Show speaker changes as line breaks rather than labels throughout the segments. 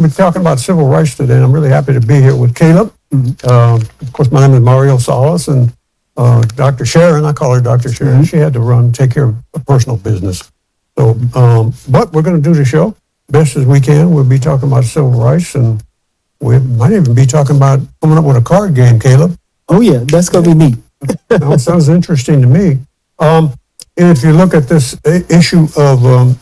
We're talking about civil rights today, and I'm really happy to be here with Caleb. Of course, my name is Mario Salas, and Dr. Sharon, I call her Dr. Sharon, she had to take care of a personal business. So, but we're going to do the show best as we can. We'll be talking about civil rights, and we might even be talking about coming up with a card game, Caleb.
Oh, yeah, that's going to be neat.
That sounds interesting to me. And if you look at this issue of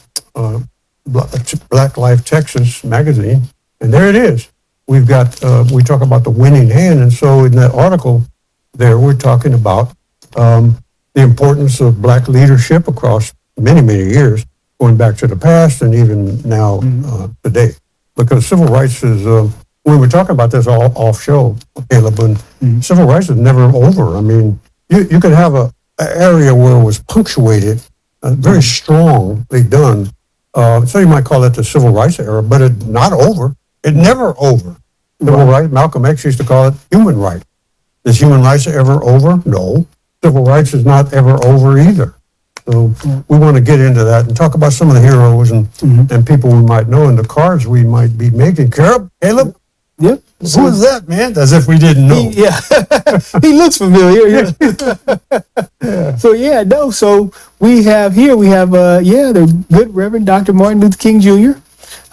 Black Life Texas magazine, and there it is. We've got, we talk about the winning hand, and so in that article there, we're talking about the importance of Black leadership across many, many years, going back to the past and even now today. Because civil rights is, we were talking about this off show, Caleb, and civil rights is never over. I mean, you could have an area where it was punctuated, very strongly done. So you might call it the civil rights era, but it's not over. It's never over. Civil rights, Malcolm X used to call it human rights. Is human rights ever over? No. Civil rights is not ever over either. So we want to get into that and talk about some of the heroes and people we might know and the cards we might be making. Caleb?
Yep.
Who is that, man? As if we didn't know.
He looks familiar. Yeah. So we have the good Reverend Dr. Martin Luther King Jr.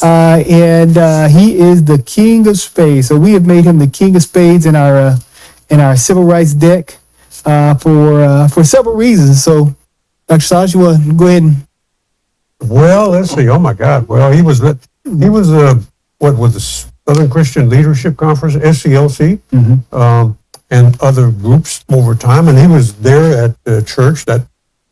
And he is the king of spades. So we have made him the king of spades in our civil rights deck for several reasons. So, Dr. Salas, you want to go ahead and?
Well, let's see. Oh my God. Well, he was what was the Southern Christian Leadership Conference, SCLC, and other groups over time. And he was there at the church that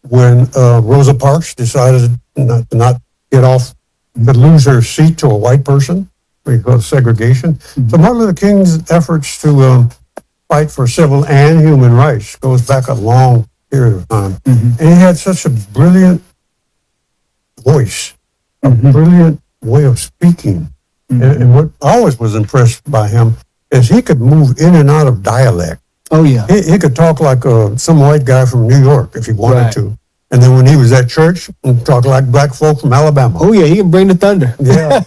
when Rosa Parks decided to not get off, to lose her seat to a white person because of segregation. So Martin Luther King's efforts to fight for civil and human rights goes back a long period of time. And he had such a brilliant voice, a brilliant way of speaking. And what I always was impressed by him is he could move in and out of dialect.
Oh, yeah.
He could talk like some white guy from New York if he wanted to. And then when he was at church, he'd talk like black folk from Alabama.
Oh, yeah, he can bring the thunder.
Yeah.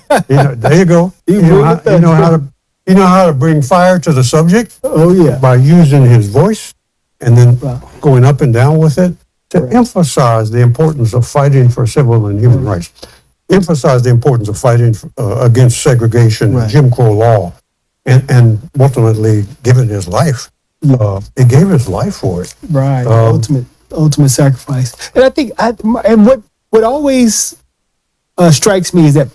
There you go. You know how to bring fire to the subject?
Oh, yeah.
By using his voice and then going up and down with it to emphasize the importance of fighting for civil and human rights. Emphasize the importance of fighting against segregation, Jim Crow law, and ultimately giving his life. He gave his life for it.
Right. Ultimate sacrifice. And I think, what always strikes me is that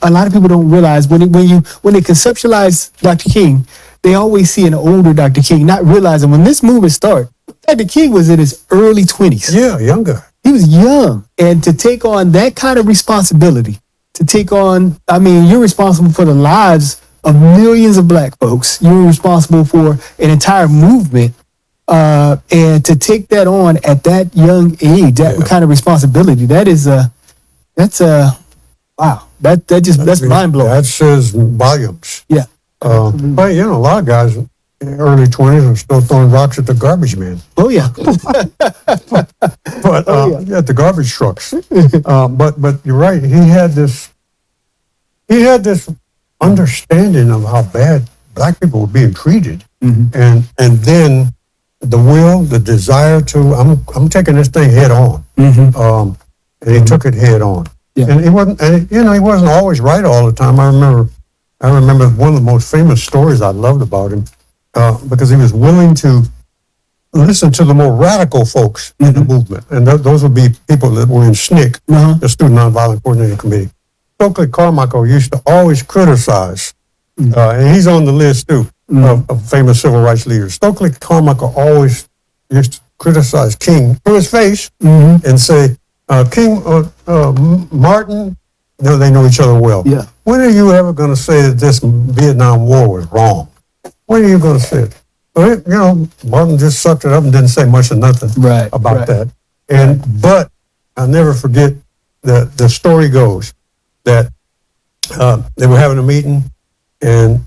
a lot of people don't realize when they conceptualize Dr. King, they always see an older Dr. King, not realizing when this movement started, Dr. King was in his early 20s.
Yeah, younger.
He was young. And to take on that kind of responsibility, you're responsible for the lives of millions of black folks. You're responsible for an entire movement. And to take that on at that young age, that kind of responsibility, that's wow. That's mind blowing.
That says volumes.
Yeah.
But a lot of guys in their early 20s are still throwing rocks at the garbage man.
Oh yeah.
But at the garbage trucks. But you're right. He had this understanding of how bad black people were being treated, and then the will, the desire to, I'm taking this thing head on, and he took it head on. Yeah. And he wasn't always right all the time. I remember one of the most famous stories I loved about him, because he was willing to listen to the more radical folks in the movement, and those would be people that were in SNCC, the Student Nonviolent Coordinating Committee. Stokely Carmichael used to always criticize, and he's on the list too, of famous civil rights leaders. Stokely Carmichael always used to criticize King to his face and say, King, Martin, they know each other well. Yeah. When are you ever going to say that this Vietnam War was wrong? When are you going to say it? So Martin just sucked it up and didn't say much or nothing about that. But I'll never forget the story goes that they were having a meeting, and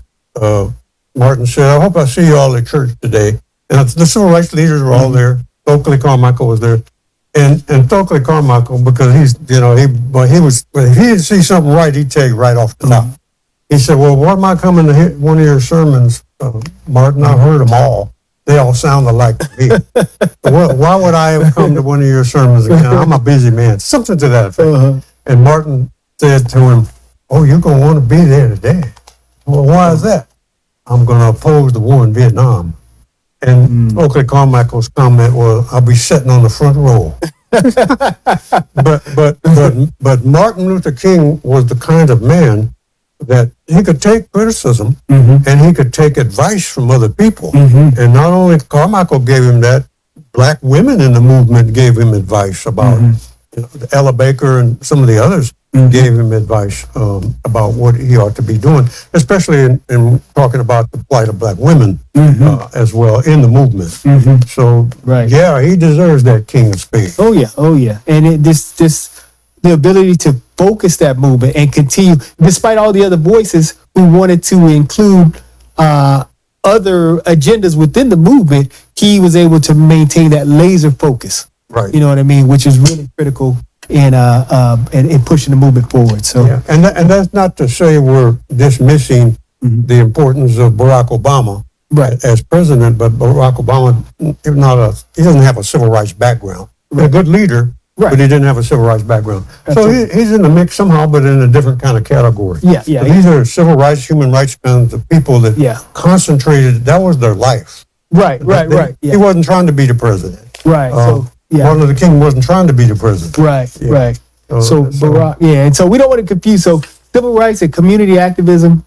Martin said, "I hope I see you all at church today." And the civil rights leaders were all there. Stokely Carmichael was there, and Stokely Carmichael, because he didn't see something right, he'd tell you right off the top. he said, well, why am I coming to hear one of your sermons, Martin? I heard them all. They all sounded like me. Well, why would I ever come to one of your sermons again? I'm a busy man. Something to that effect. And Martin said to him, oh, you're going to want to be there today. Well, why is that? I'm going to oppose the war in Vietnam. And Stokely Carmichael's comment was, I'll be sitting on the front row. but Martin Luther King was the kind of man that he could take criticism and he could take advice from other people. And not only Carmichael gave him that, black women in the movement gave him advice about Ella Baker and some of the others gave him advice about what he ought to be doing, especially in talking about the plight of black women as well in the movement. So, yeah, he deserves that King of Spades.
Oh, yeah. And the ability to focus that movement and continue, despite all the other voices who wanted to include other agendas within the movement, he was able to maintain that laser focus.
Right.
You know what I mean? Which is really critical in pushing the movement forward. So,
yeah. And that's not to say we're dismissing the importance of Barack Obama as president, but Barack Obama he doesn't have a civil rights background. He's a good leader, but he didn't have a civil rights background. So he's in the mix somehow, but in a different kind of category.
Yeah.
But these are civil rights, human rights kinds of people that concentrated. That was their life.
Right.
He wasn't trying to be the president.
Right.
Martin Luther King wasn't trying to be the president.
Right. So Barack, and so we don't want to confuse. So civil rights and community activism,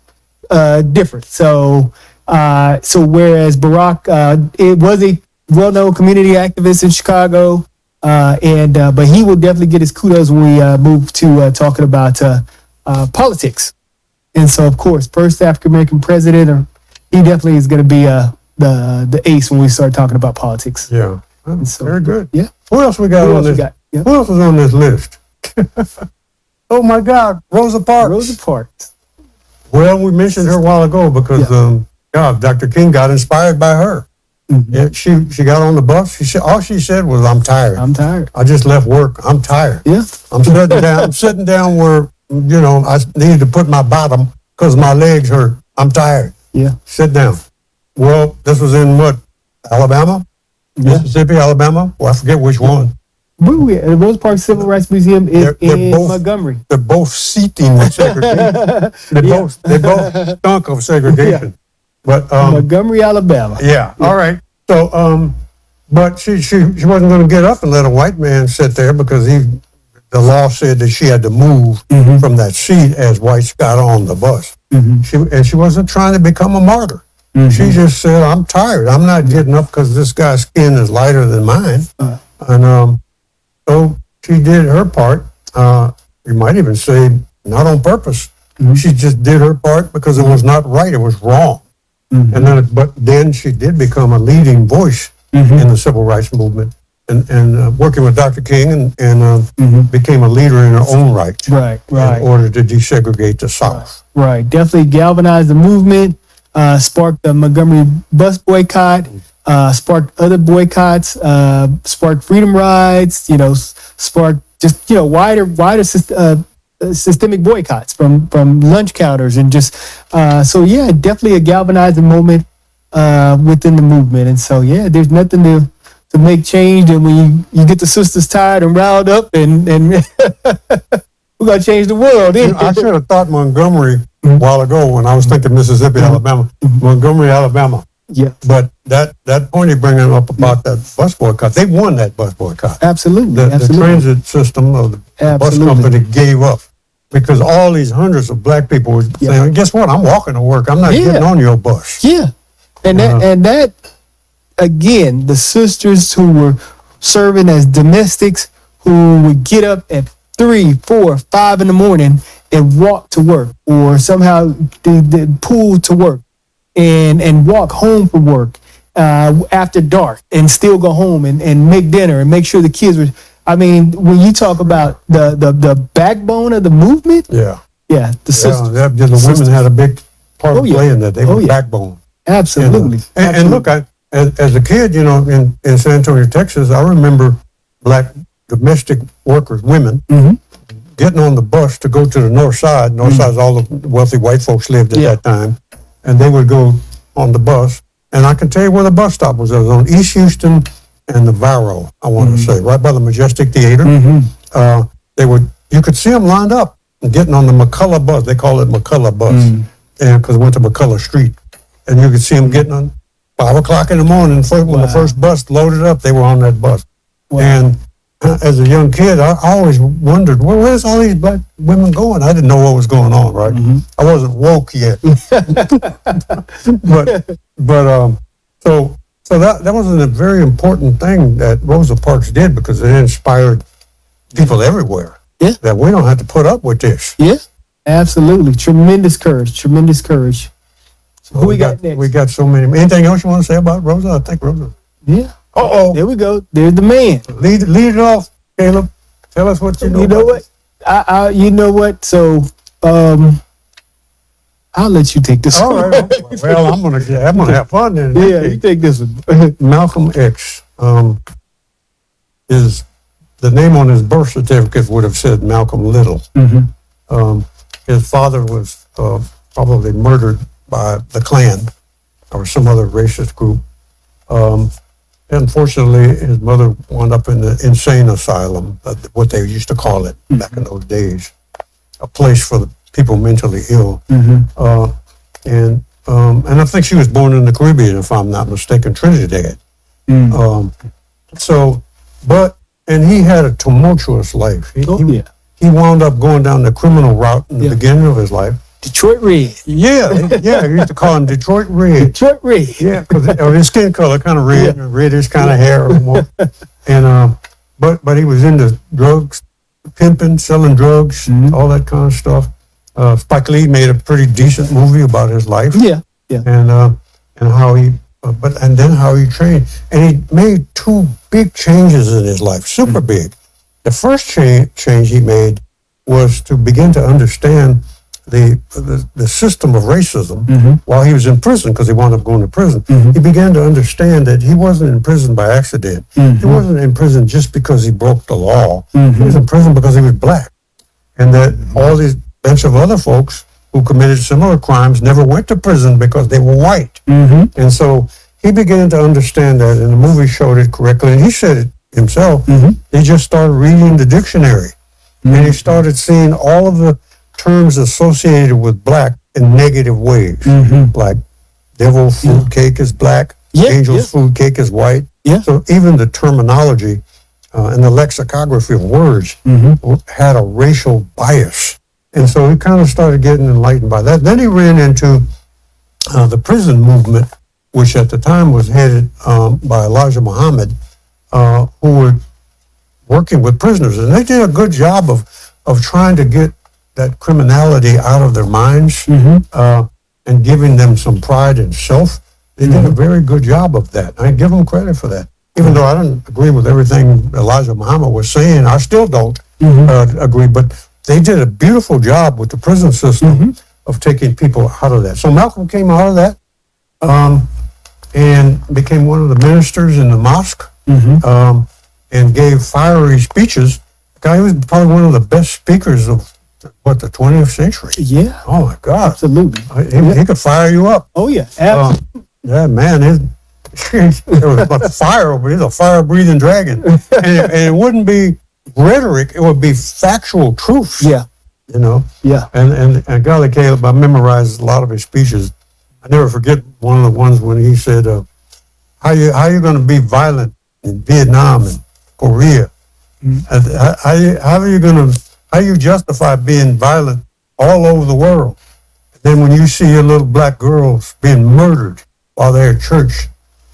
different. So whereas Barack, it was a well-known community activist in Chicago, but he will definitely get his kudos when we move to talking about politics. And so, of course, first African American president, he definitely is going to be the ace when we start talking about politics.
Yeah.
So,
very good.
Yeah.
Who else we got on this?
Yeah.
Who else is on this list? Oh my God, Rosa Parks.
Rosa Parks.
Well, we mentioned her a while ago because Dr. King got inspired by her. Yeah, she got on the bus. All she said was, "I'm tired.
I'm tired.
I just left work. I'm tired.
Yeah.
I'm sitting down. I'm sitting down where I needed to put my bottom because my legs hurt. I'm tired.
Yeah.
Sit down." Well, this was in what? Alabama? Mississippi, Alabama? Well, I forget which one.
The Rosa Parks Civil Rights Museum is in Montgomery.
They're both seething with segregation. They both stunk of segregation. But
Montgomery, Alabama.
Yeah. All right. So, but she wasn't going to get up and let a white man sit there because the law said that she had to move from that seat as whites got on the bus. She wasn't trying to become a martyr. She just said, "I'm tired. I'm not getting up because this guy's skin is lighter than mine." And so she did her part. You might even say not on purpose. She just did her part because it was not right. It was wrong. But then she did become a leading voice in the civil rights movement, and working with Dr. King, and became a leader in her own right.
Right.
In order to desegregate the South.
Right. Definitely galvanized the movement. Sparked the Montgomery bus boycott, sparked other boycotts, sparked freedom rides, sparked just, wider systemic boycotts from lunch counters and just, definitely a galvanizing moment within the movement. And so, there's nothing to make change. And when you get the sisters tired and riled up and we're going to change the world.
I should have thought Montgomery a while ago when I was thinking Mississippi, Alabama. Montgomery, Alabama.
Yeah.
But that point you're bringing up about that bus boycott, they won that bus boycott.
Absolutely.
The transit system of the bus company gave up because all these hundreds of black people were saying, guess what? I'm walking to work. I'm not getting on your bus.
Yeah. And that, again, the sisters who were serving as domestics who would get up at 3, 4, 5 in the morning and walk to work, or somehow they pull to work and walk home from work after dark and still go home and make dinner and make sure the kids were. I mean, when you talk about the backbone of the movement, the sisters.
The women had a big part of play in that. They were backbone.
Absolutely.
And look, as a kid, in San Antonio, Texas, I remember black domestic workers, women, getting on the bus to go to the north side. North side is all the wealthy white folks lived at that time. And they would go on the bus. And I can tell you where the bus stop was. It was on East Houston and the Varro, I want to say, right by the Majestic Theater. You could see them lined up and getting on the McCullough bus. They call it McCullough bus. And because it went to McCullough Street. And you could see them getting on 5 o'clock in the morning. When the first bus loaded up, they were on that bus. And as a young kid, I always wondered, well, where's all these black women going? I didn't know what was going on, right? I wasn't woke yet. So that was a very important thing that Rosa Parks did, because it inspired people everywhere.
Yeah.
That we don't have to put up with this.
Yeah, absolutely. Tremendous courage. So who we got next?
We got so many. Anything else you want to say about Rosa? I think Rosa.
Yeah. There we go. There's the man.
Lead it off, Caleb. Tell us what you know.
You know what? You know what? So, I'll let you take this.
All right. Well, I'm gonna have fun then.
Yeah, you take this one.
Malcolm X is the name on his birth certificate would have said Malcolm Little. His father was probably murdered by the Klan or some other racist group. Unfortunately, his mother wound up in the insane asylum, what they used to call it back in those days, a place for the people mentally ill. And I think she was born in the Caribbean, if I'm not mistaken, Trinidad. And he had a tumultuous life. He wound up going down the criminal route in the beginning of his life.
Detroit Red.
Yeah, he used to call him Detroit Red.
Detroit Red.
Yeah, because his skin color kind of red, and reddish kind of hair. And but he was into drugs, pimping, selling drugs, all that kind of stuff. Spike Lee made a pretty decent movie about his life. And how he, how he trained, and he made 2 big changes in his life, super big. The first change he made was to begin to understand the system of racism while he was in prison, because he wound up going to prison. He began to understand that he wasn't in prison by accident. He wasn't in prison just because he broke the law. He was in prison because he was black. And that all these bunch of other folks who committed similar crimes never went to prison because they were white. And so he began to understand that, and the movie showed it correctly. And he said it himself. He just started reading the dictionary. And he started seeing all of the terms associated with black in negative ways. Like devil food cake is black, angel's food cake is white. So even the terminology and the lexicography of words had a racial bias. And so he kind of started getting enlightened by that. Then he ran into the prison movement, which at the time was headed by Elijah Muhammad, who were working with prisoners. And they did a good job of trying to get that criminality out of their minds and giving them some pride in self. They did a very good job of that. I give them credit for that. Even though I don't agree with everything Elijah Muhammad was saying, I still don't agree, but they did a beautiful job with the prison system of taking people out of that. So Malcolm came out of that and became one of the ministers in the mosque and gave fiery speeches. The guy was probably one of the best speakers of the 20th century. Yeah. Oh my God. Absolutely. He could fire you up.
Oh yeah.
Yeah, man. There was like fire over here. He's a fire-breathing dragon. And it wouldn't be rhetoric. It would be factual truth.
Yeah.
You know.
Yeah.
And golly, Caleb, I memorized a lot of his speeches. I never forget one of the ones when he said, "How you going to be violent in Vietnam and Korea? How you justify being violent all over the world? Then when you see your little black girls being murdered while they're at church,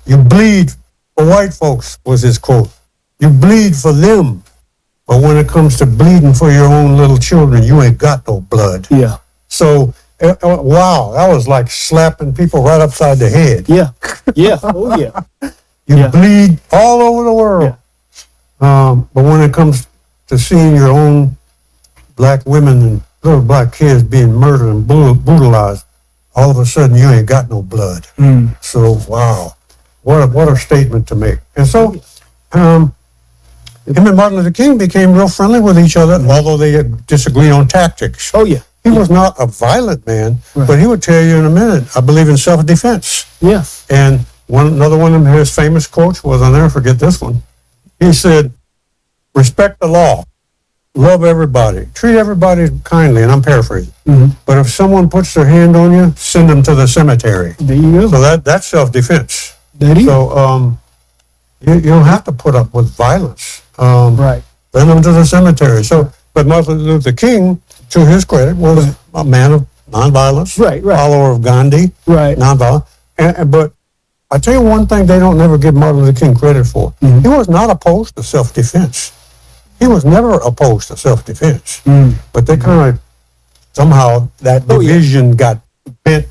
you bleed for white folks," was his quote. You bleed for them, but when it comes to bleeding for your own little children, you ain't got no blood.
Yeah.
So, wow, that was like slapping people right upside the head.
Yeah. Yeah. Oh yeah.
You bleed all over the world. Yeah. But when it comes to seeing your own black women and little black kids being murdered and brutalized, all of a sudden you ain't got no blood. So wow, what a statement to make. And so Him and Martin Luther King became real friendly with each other, although they disagreed on tactics.
Oh, yeah.
He was not a violent man,
Right.
but he would tell you in a minute, I believe in self-defense.
Yeah.
And another one of his famous quotes was, I'll never forget this one. He said, respect the law, love everybody, treat everybody kindly, and I'm paraphrasing. But if someone puts their hand on you, send them to the cemetery.
There you go.
So that's self-defense.
That is.
So you don't have to put up with violence.
Right.
Send them to the cemetery. So, but Martin Luther King, to his credit, was a man of nonviolence,
Right.
follower of Gandhi,
Right.
nonviolent. But I tell you one thing they don't never give Martin Luther King credit for. He was not opposed to self-defense. He was never opposed to self-defense. But they kind of, somehow, that division got bent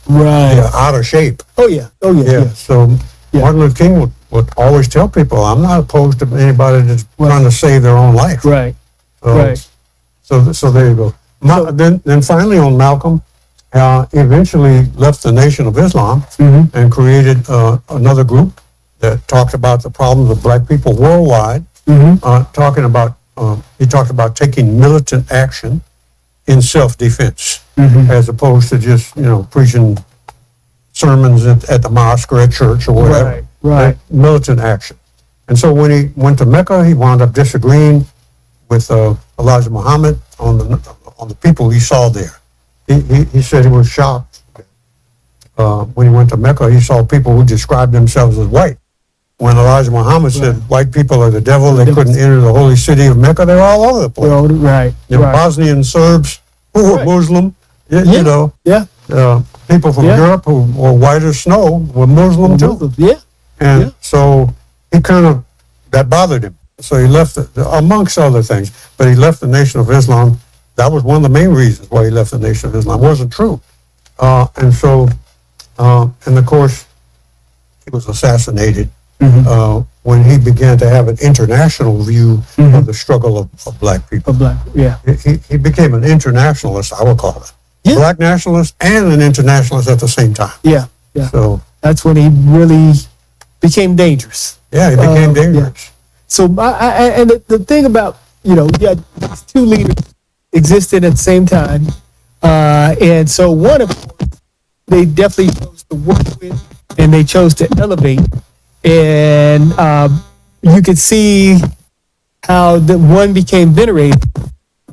Right.
out of shape.
Oh, yeah. Oh, yeah.
Yeah. So
Yeah.
Martin Luther King would always tell people, I'm not opposed to anybody that's trying to save their own life.
Right.
So,
Right.
So there you go. Then finally on Malcolm, eventually left the Nation of Islam and created another group that talked about the problems of black people worldwide. He talked about taking militant action in self-defense as opposed to just preaching sermons at the mosque or at church or whatever.
Right.
Militant action. And so when he went to Mecca, he wound up disagreeing with Elijah Muhammad on the people he saw there. He said he was shocked when he went to Mecca. He saw people who described themselves as white. When Elijah Muhammad said white people are the devil, they couldn't enter the holy city of Mecca. They're all over the place.
Well, right.
Bosnian Serbs who were Muslim,
Yeah.
people from Europe who were white as snow were Muslim too.
Yeah.
And so that bothered him. So he left, amongst other things, but he left the Nation of Islam. That was one of the main reasons why he left the Nation of Islam. It wasn't true. And of course, he was assassinated when he began to have an international view of the struggle of black people. He became an internationalist, I would call it.
Yeah.
Black nationalist and an internationalist at the same time.
Yeah. Yeah.
So
that's when he really became dangerous.
yeah, he became dangerous.
So, and the thing about, these two leaders existed at the same time. And so one of them, they definitely chose to work with and they chose to elevate. And you could see how the one became venerated.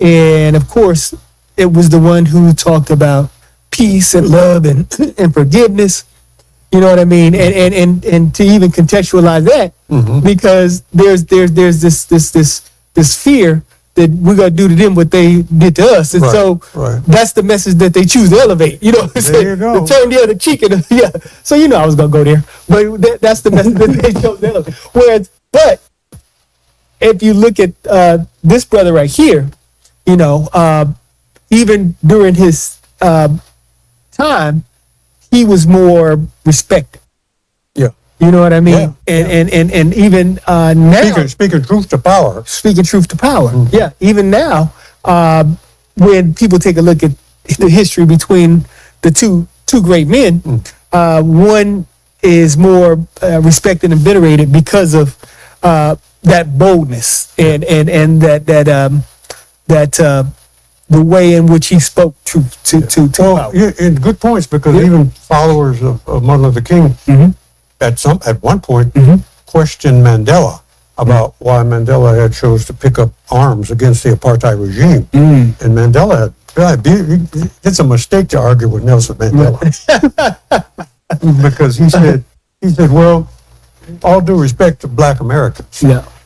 And of course, it was the one who talked about peace and love and forgiveness. You know what I mean? And to even contextualize that, because there's this fear that we're gonna do to them what they did to us, and that's the message that they choose to elevate.
There you go.
To turn the other cheek, and So I was gonna go there, but that's the message that they chose to elevate. But if you look at this brother right here, even during his time, he was more respected.
Yeah.
You know what I mean?
Yeah.
And even now,
speaking truth to power.
speaking truth to power. Yeah. Even now, when people take a look at the history between the two great men, one is more respected and venerated because of that boldness and that the way in which he spoke truth to power.
Yeah, and good points, because even followers of Martin Luther King at one point questioned Mandela about why Mandela had chose to pick up arms against the apartheid regime. And Mandela it's a mistake to argue with Nelson Mandela. Because he said, well, all due respect to black Americans,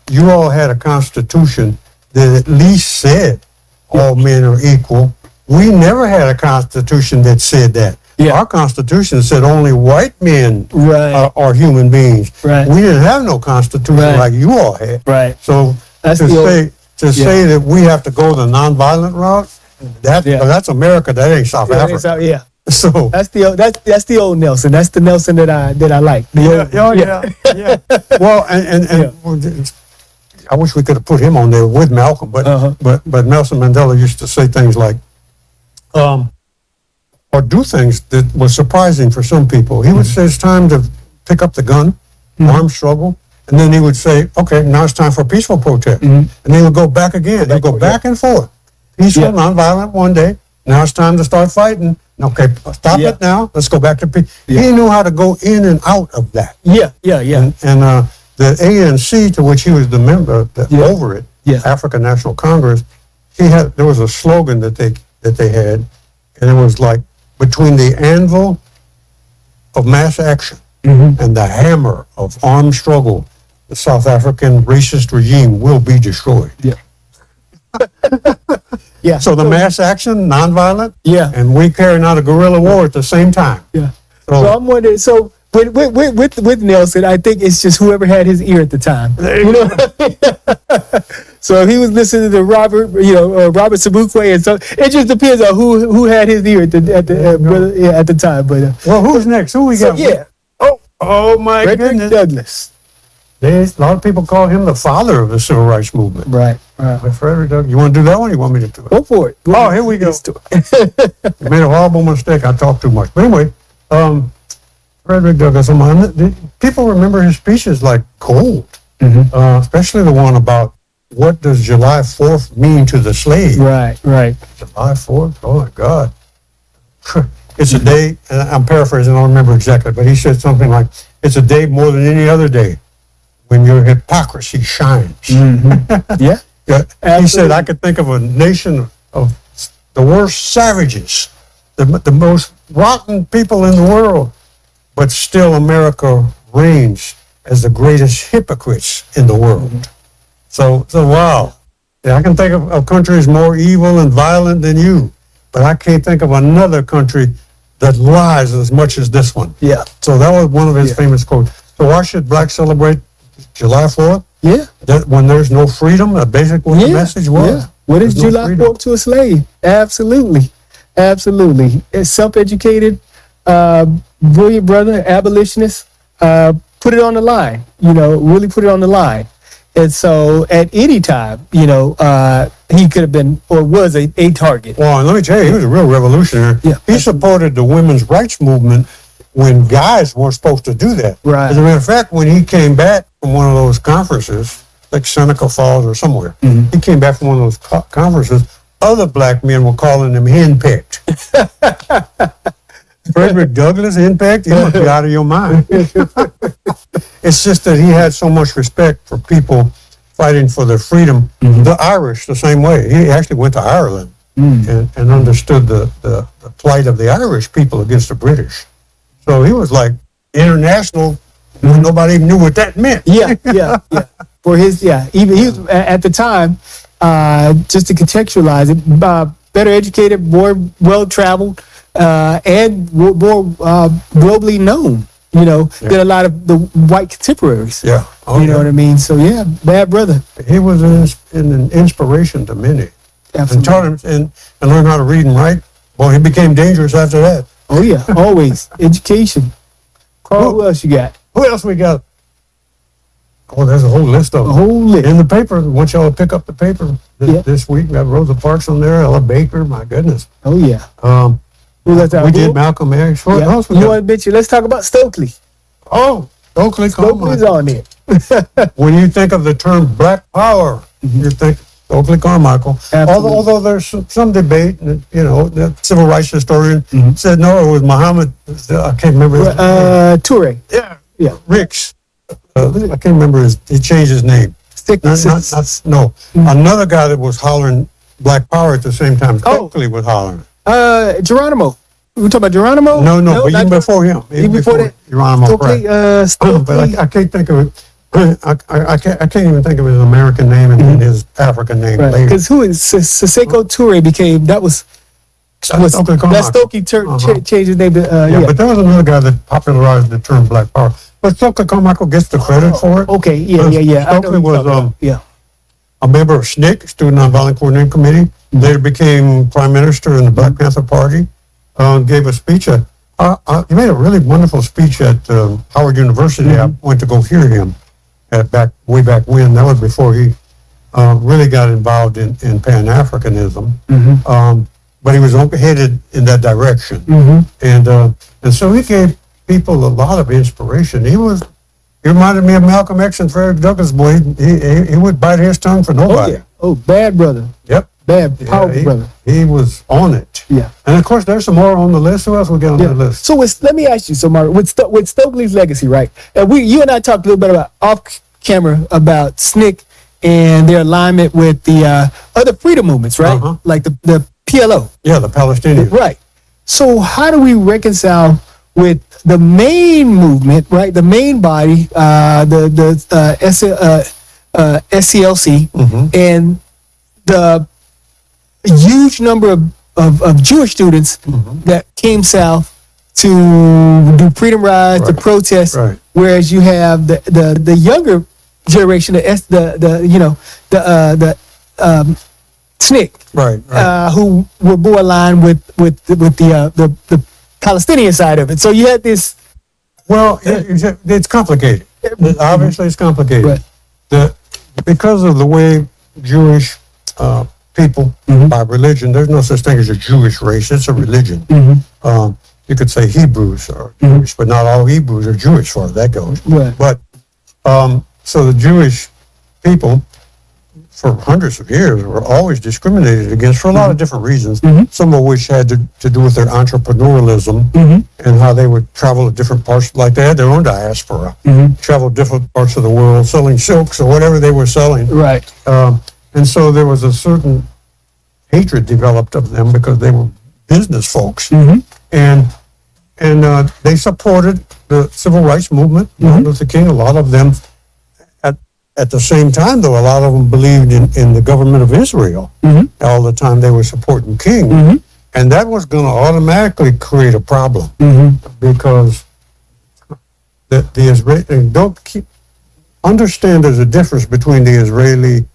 you all had a constitution that at least said all men are equal. We never had a constitution that said that. Our constitution said only white men are human beings.
Right.
We didn't have no constitution like you all had.
Right.
So
That's
say that we have to go the nonviolent route, that's America. That ain't South Africa. So
that's the old Nelson. That's the Nelson that I like.
Yeah. Well, and I wish we could have put him on there with Malcolm, but Nelson Mandela used to say things like, or do things that was surprising for some people. He would say it's time to pick up the gun, armed struggle, and then he would say, okay, now it's time for peaceful protest. And he would go back again. He'd go back and forth. Peaceful, nonviolent one day. Now it's time to start fighting. Okay, stop it now. Let's go back to peace. He knew how to go in and out of that. And the ANC, to which he was the member over it, African National Congress, there was a slogan that they had, and it was like, between the anvil of mass action and the hammer of armed struggle, the South African racist regime will be destroyed. So the mass action, nonviolent, and we carrying out a guerrilla war at the same time.
So I'm wondering, with Nelson, I think it's just whoever had his ear at the time. You know? So if he was listening to Robert Sobukwe, and so it just depends on who had his ear at the time. But
well, who's next? Who we got? Oh my
Frederick
goodness,
Douglass.
A lot of people call him the father of the civil rights movement.
Right.
But Frederick Douglass, you want to do that one? Or you want me to do it?
Go for it.
Oh, here we go. You made a horrible mistake. I talked too much. But anyway, Frederick Douglass. People remember his speeches like gold, especially the one about what does July 4th mean to the slave.
Right.
July 4th? Oh, my God. It's a day, and I'm paraphrasing, I don't remember exactly, but he said something like, it's a day more than any other day when your hypocrisy shines.
Yeah.
He said, I could think of a nation of the worst savages, the most rotten people in the world, but still America reigns as the greatest hypocrites in the world. So wow. Yeah, I can think of countries more evil and violent than you, but I can't think of another country that lies as much as this one.
Yeah.
So that was one of his famous quotes. So why should blacks celebrate July 4th?
Yeah.
That when there's no freedom, a basic what the message was.
Yeah. What is July 4th to a slave? Absolutely. It's self-educated, brilliant brother, abolitionist, put it on the line, really put it on the line. And so at any time, he could have been or was a target.
Well, and let me tell you, he was a real revolutionary.
Yeah.
He supported the women's rights movement when guys weren't supposed to do that.
Right.
As a matter of fact, when he came back from one of those conferences, like Seneca Falls or somewhere, he came back from one of those conferences, other black men were calling him henpecked. Frederick Douglass, henpecked? You must be out of your mind. It's just that he had so much respect for people fighting for their freedom. The Irish, the same way. He actually went to Ireland and understood the plight of the Irish people against the British. So he was like international. Nobody even knew what that meant.
Yeah. For his, even he was at the time, just to contextualize it, better educated, more well-traveled, and more globally known, than a lot of the white contemporaries.
Yeah.
You know what I mean? So bad brother.
He was an inspiration to many.
Absolutely.
And taught him and learned how to read and write. Well, he became dangerous after that.
Oh yeah, always education. Carl, who else you got?
Who else we got? Oh, there's a whole list of them.
A whole list.
In the paper, I want y'all to pick up the paper this week. We got Rosa Parks on there, Ella Baker, my goodness.
Oh yeah.
We did Malcolm X. What else we
You
got?
want to mention? Let's talk about Stokely.
Oh, Stokely
Stokely's
Carmichael.
on there.
When you think of the term Black Power, you think Stokely Carmichael.
Absolutely.
Although there's some debate, the civil rights historian said no, it was Muhammad. I can't remember his name.
Toure.
Yeah. Ricks. I can't remember he changed his name. Another guy that was hollering Black Power at the same time. Stokely was hollering.
Geronimo. We talking about Geronimo?
No, but even before him.
Even before that.
Geronimo.
Stokely.
Right.
Stokely.
But I can't think of it. I can't even think of his American name and his African name later.
Because who is Siseko Toure became, that was
Stokely Carmichael.
that Stokely changed his name to,
But there was another guy that popularized the term Black Power. But Stokely Carmichael gets the credit for it.
Okay, yeah.
Stokely was a member of SNCC, Student Nonviolent Coordinating Committee. Later became Prime Minister in the Black Panther Party. Gave a speech he made a really wonderful speech at Howard University. I went to go hear him way back when. That was before he really got involved in Pan-Africanism. But he was headed in that direction. And so he gave people a lot of inspiration. He was He reminded me of Malcolm X and Frederick Douglass. Boy, he would bite his tongue for nobody.
Oh, yeah. Oh, bad brother.
Yep.
Bad, powerful brother.
He was on it.
Yeah.
And of course, there's some more on the list. Who else we got on the list?
So let me ask you, so Mario, with Stokely's legacy, right? And you and I talked a little bit about off camera about SNCC and their alignment with the other freedom movements, right?
Uh-huh.
Like the PLO.
Yeah, the Palestinians.
Right. So how do we reconcile with the main movement, right? The main body, SCLC, and the huge number of Jewish students that came south to do freedom rides, to protest, whereas you have the younger generation, SNCC, who were more aligned with the Palestinian side of it. So you had this.
Well, it's complicated. Obviously, it's complicated.
Right.
Because of the way Jewish people by religion, there's no such thing as a Jewish race. It's a religion. You could say Hebrews are Jewish, but not all Hebrews are Jewish, as far as that goes.
Right.
But so the Jewish people, for hundreds of years, were always discriminated against for a lot of different reasons, some of which had to do with their entrepreneurialism and how they would travel to different parts, like they had their own diaspora, travel different parts of the world selling silks or whatever they were selling.
Right.
And so there was a certain hatred developed of them because they were business folks. And they supported the civil rights movement, Martin Luther King, a lot of them. At the same time, though, a lot of them believed in the government of Israel all the time. They were supporting King. And that was going to automatically create a problem because the Israeli, understand there's a difference between the Israeli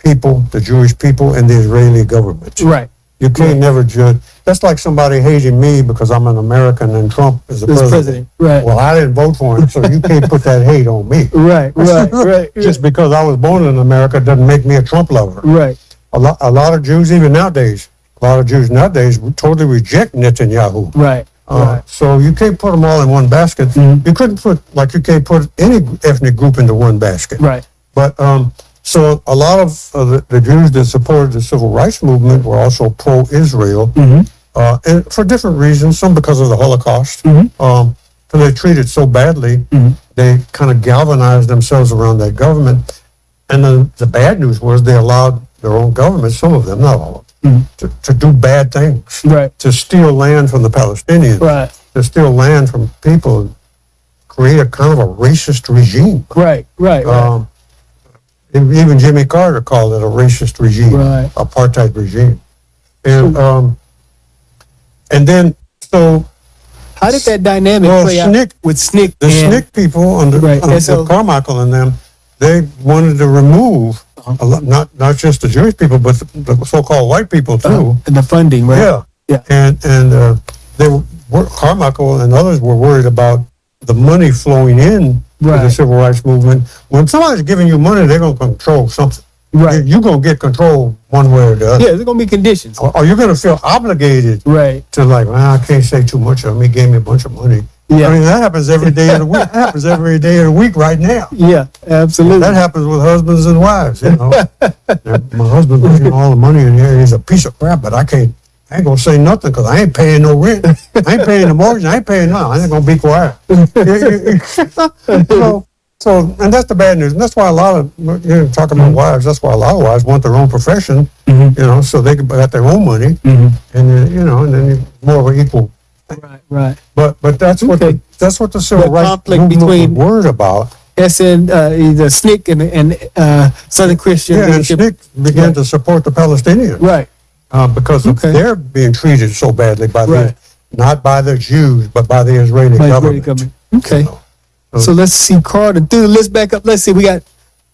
people, the Jewish people, and the Israeli government.
Right.
You can't never judge. That's like somebody hating me because I'm an American and Trump is the president.
Right.
Well, I didn't vote for him, so you can't put that hate on me.
Right.
Just because I was born in America doesn't make me a Trump lover.
Right.
A lot of Jews, even nowadays, totally reject Netanyahu.
Right.
So you can't put them all in one basket. You couldn't you can't put any ethnic group into one basket.
Right.
But so a lot of the Jews that supported the civil rights movement were also pro-Israel, and for different reasons. Some because of the Holocaust, because they treated so badly, they kind of galvanized themselves around that government. And then the bad news was they allowed their own government, some of them, not all of them, to do bad things, to steal land from the Palestinians, to steal land from people, create a kind of a racist regime. Even Jimmy Carter called it a racist regime, apartheid regime. And then, so...
How did that dynamic play out with SNCC?
The SNCC people, under Carmichael and them, they wanted to remove, not just the Jewish people, but the so-called white people, too.
And the funding, right?
Yeah. And Carmichael and others were worried about the money flowing in to the civil rights movement. When somebody's giving you money, they're going to control something. Right. You're going to get control one way or the other.
Yeah, there's going to be conditions.
Or you're going to feel obligated to I can't say too much of him. He gave me a bunch of money. Yeah. I mean, that happens every day of the week. That happens every day of the week right now.
Yeah, absolutely.
That happens with husbands and wives, My husband gives me all the money in here. He's a piece of crap, but I ain't going to say nothing because I ain't paying no rent. I ain't paying the mortgage. I ain't paying nothing. I ain't going to be quiet. And that's the bad news. And that's why a lot of, talking about wives, that's why a lot of wives want their own profession, so they can get their own money. And then, and then more of an equal.
Right.
But that's what the civil rights movement was worried about.
The SNCC and Southern Christian.
Yeah, and SNCC began to support the Palestinians. Right. Because they're being treated so badly by not by the Jews, but by the Israeli government.
Okay. So let's see, Carter, do the list back up. Let's see, we got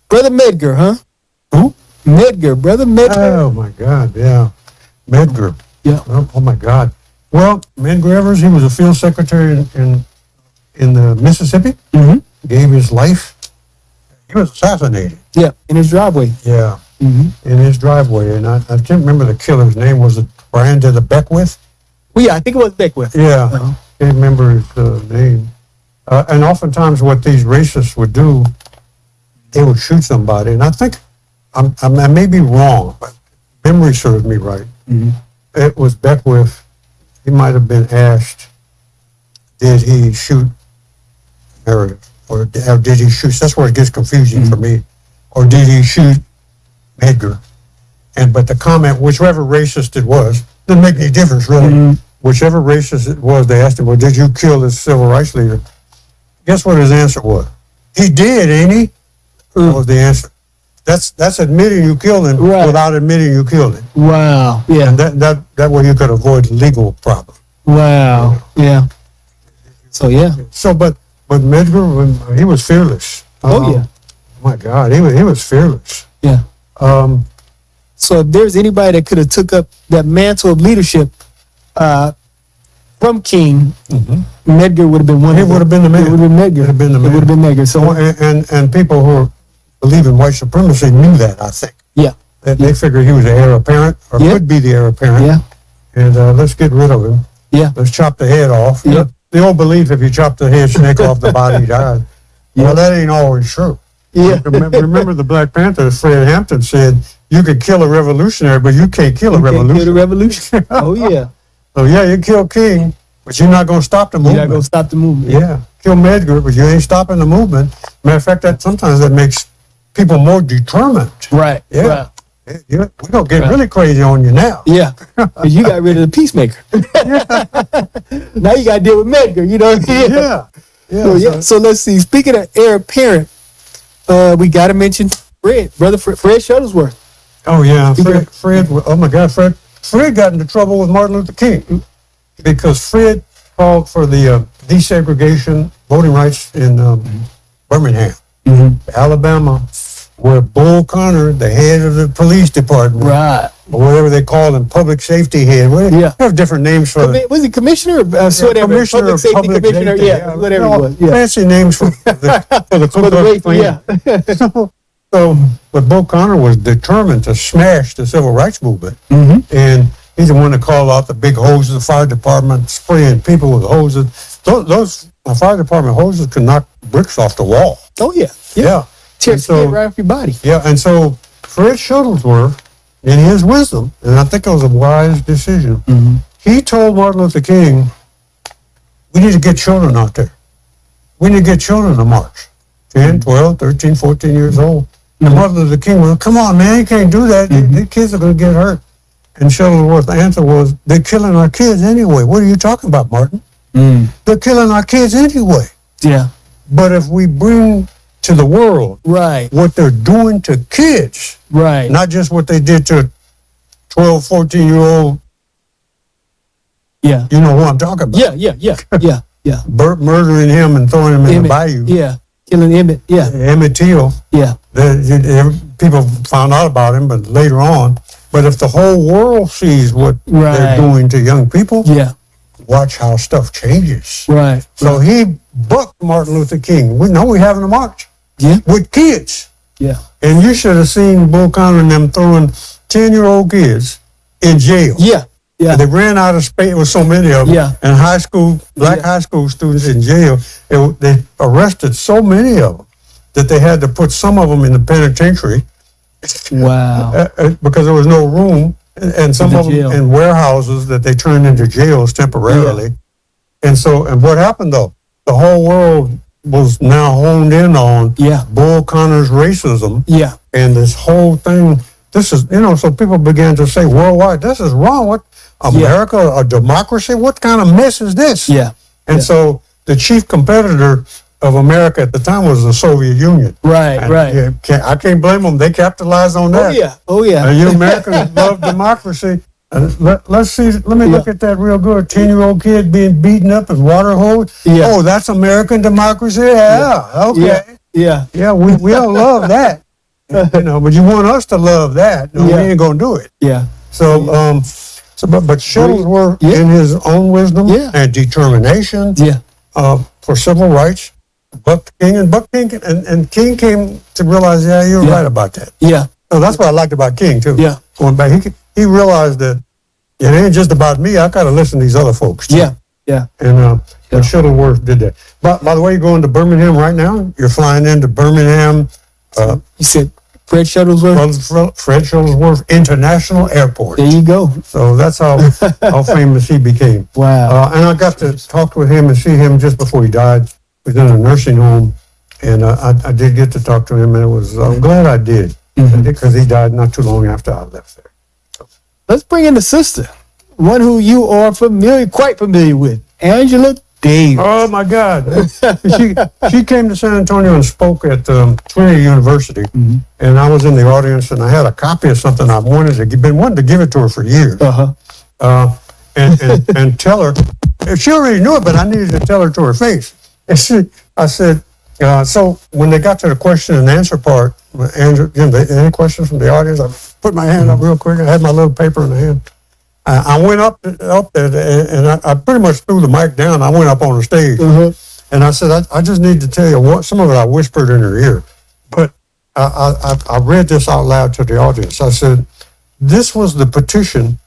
Brother Medgar, huh?
Who?
Medgar, Brother Medgar.
Oh, my God, yeah. Medgar.
Yeah.
Oh, my God. Well, Medgar Evers, he was a field secretary in the Mississippi. Gave his life. He was assassinated.
Yeah, in his driveway.
Yeah, in his driveway. And I can't remember the killer's name. Was it Brian de the Beckwith?
Well, yeah, I think it was Beckwith.
Yeah, can't remember his name. And oftentimes what these racists would do, they would shoot somebody. And I think, I may be wrong, but memory serves me right. It was Beckwith, he might have been asked, did he shoot Meredith? Or did he shoot, that's where it gets confusing for me. Or did he shoot Medgar? But the comment, whichever racist it was, didn't make any difference really. Whichever racist it was, they asked him, well, did you kill this civil rights leader? Guess what his answer was? He did, ain't he? That was the answer. That's admitting you killed him without admitting you killed him.
Wow. Yeah.
And that way you could avoid legal problems.
Wow. Yeah. So yeah.
So but Medgar, he was fearless.
Yeah.
My God, he was fearless.
Yeah. So if there's anybody that could have took up that mantle of leadership from King, Medgar would have been one.
He would have been the man.
It would have been Medgar.
Would have been the man.
It would have been Medgar. So
and people who believe in white supremacy knew that, I think.
Yeah.
They figured he was the heir apparent, or could be the heir apparent.
Yeah.
And let's get rid of him.
Yeah.
Let's chop the head off.
Yeah.
The old belief, if you chop the head, snake off the body, died. Well, that ain't always true.
Yeah.
Remember the Black Panthers, Fred Hampton said, you can kill a revolutionary, but you can't kill a revolution.
Kill the revolution. Oh yeah.
So yeah, you kill King, but you're not going to stop the movement.
You're not going to stop the movement.
Yeah. Kill Medgar, but you ain't stopping the movement. Matter of fact, sometimes that makes people more determined.
Right.
Yeah.
Right.
We're going to get really crazy on you now.
Yeah. Because you got rid of the peacemaker. Now you got to deal with Medgar, you know what I mean?
Yeah.
Yeah. So let's see. Speaking of heir apparent, we got to mention Fred Shuttlesworth.
Oh yeah, Fred. Oh my God, Fred got into trouble with Martin Luther King because Fred called for the desegregation voting rights in Birmingham, Alabama, where Bull Connor, the head of the police department,
Right.
or whatever they call him, public safety head. They have different names for
Was he commissioner?
Commissioner
public safety commissioner.
Safety,
Yeah, whatever it was. Yeah.
Fancy names for the Ku Klux Klan.
Yeah.
But Bull Connor was determined to smash the civil rights movement. And he's the one that called out the big hoses, the fire department spraying people with hoses. Those fire department hoses could knock bricks off the wall.
Oh yeah.
Yeah.
Tear skin right off your body.
Yeah, and so Fred Shuttlesworth, in his wisdom, and I think it was a wise decision, he told Martin Luther King, we need to get children out there. We need to get children to march. 10, 12, 13, 14 years old. And Martin Luther King went, come on, man, you can't do that. These kids are going to get hurt. And Shuttlesworth's answer was, they're killing our kids anyway. What are you talking about, Martin? They're killing our kids anyway.
Yeah.
But if we bring to the world what they're doing to kids, not just what they did to 12, 14-year-old, you know who I'm talking about.
Yeah.
Murdering him and throwing him in the bayou.
Yeah. Killing Emmett. Yeah.
Emmett Till.
Yeah.
People found out about him, but later on. But if the whole world sees what they're doing to young people, watch how stuff changes.
Right.
So he booked Martin Luther King. We know we're having a march.
Yeah.
With kids.
Yeah.
And you should have seen Bull Connor and them throwing 10-year-old kids in jail.
Yeah. Yeah.
They ran out of space with so many of them.
Yeah.
And black high school students in jail. They arrested so many of them that they had to put some of them in the penitentiary.
Wow.
Because there was no room. And some of them in warehouses that they turned into jails temporarily. Yeah. And what happened though? The whole world was now honed in on Bull Connor's racism. Yeah. And this whole thing, this is, so people began to say worldwide, this is wrong. What, America, a democracy? What kind of mess is this? Yeah. And so the chief competitor of America at the time was the Soviet Union. Right. I can't blame them. They capitalized on that.
Oh yeah.
You Americans love democracy. Let's see. Let me look at that real good. 10-year-old kid being beaten up and water hosed. Yeah. Oh, that's American democracy. Yeah. Okay. Yeah. We all love that. But you want us to love that. No, we ain't gonna do it. Yeah. So but Shuttlesworth, in his own wisdom and determination, for civil rights, Buck King and King came to realize, you're right about that. Yeah. So that's what I liked about King too. Yeah. Going back, he realized that it ain't just about me. I got to listen to these other folks too. Yeah.
Yeah.
And Shuttlesworth did that. But by the way, you're going to Birmingham right now. You're flying into Birmingham.
You said Fred Shuttlesworth?
Fred Shuttlesworth International Airport.
There you go.
So that's how famous he became.
Wow.
And I got to talk with him and see him just before he died. He was in a nursing home, and I did get to talk to him, and I'm glad I did, because he died not too long after I left there.
Let's bring in the sister, one who you are quite familiar with, Angela Davis.
Oh my God! she came to San Antonio and spoke at Trinity University, and I was in the audience, and I had a copy of something I been wanting to give it to her for years, and tell her. She already knew it, but I needed to tell her to her face. And I said, so when they got to the question and answer part, Andrew, any questions from the audience? I put my hand up real quick. I had my little paper in the hand. I went up there, and I pretty much threw the mic down. I went up on the stage, and I said, I just need to tell you what. Some of it I whispered in her ear, but I read this out loud to the audience. I said, this was the petition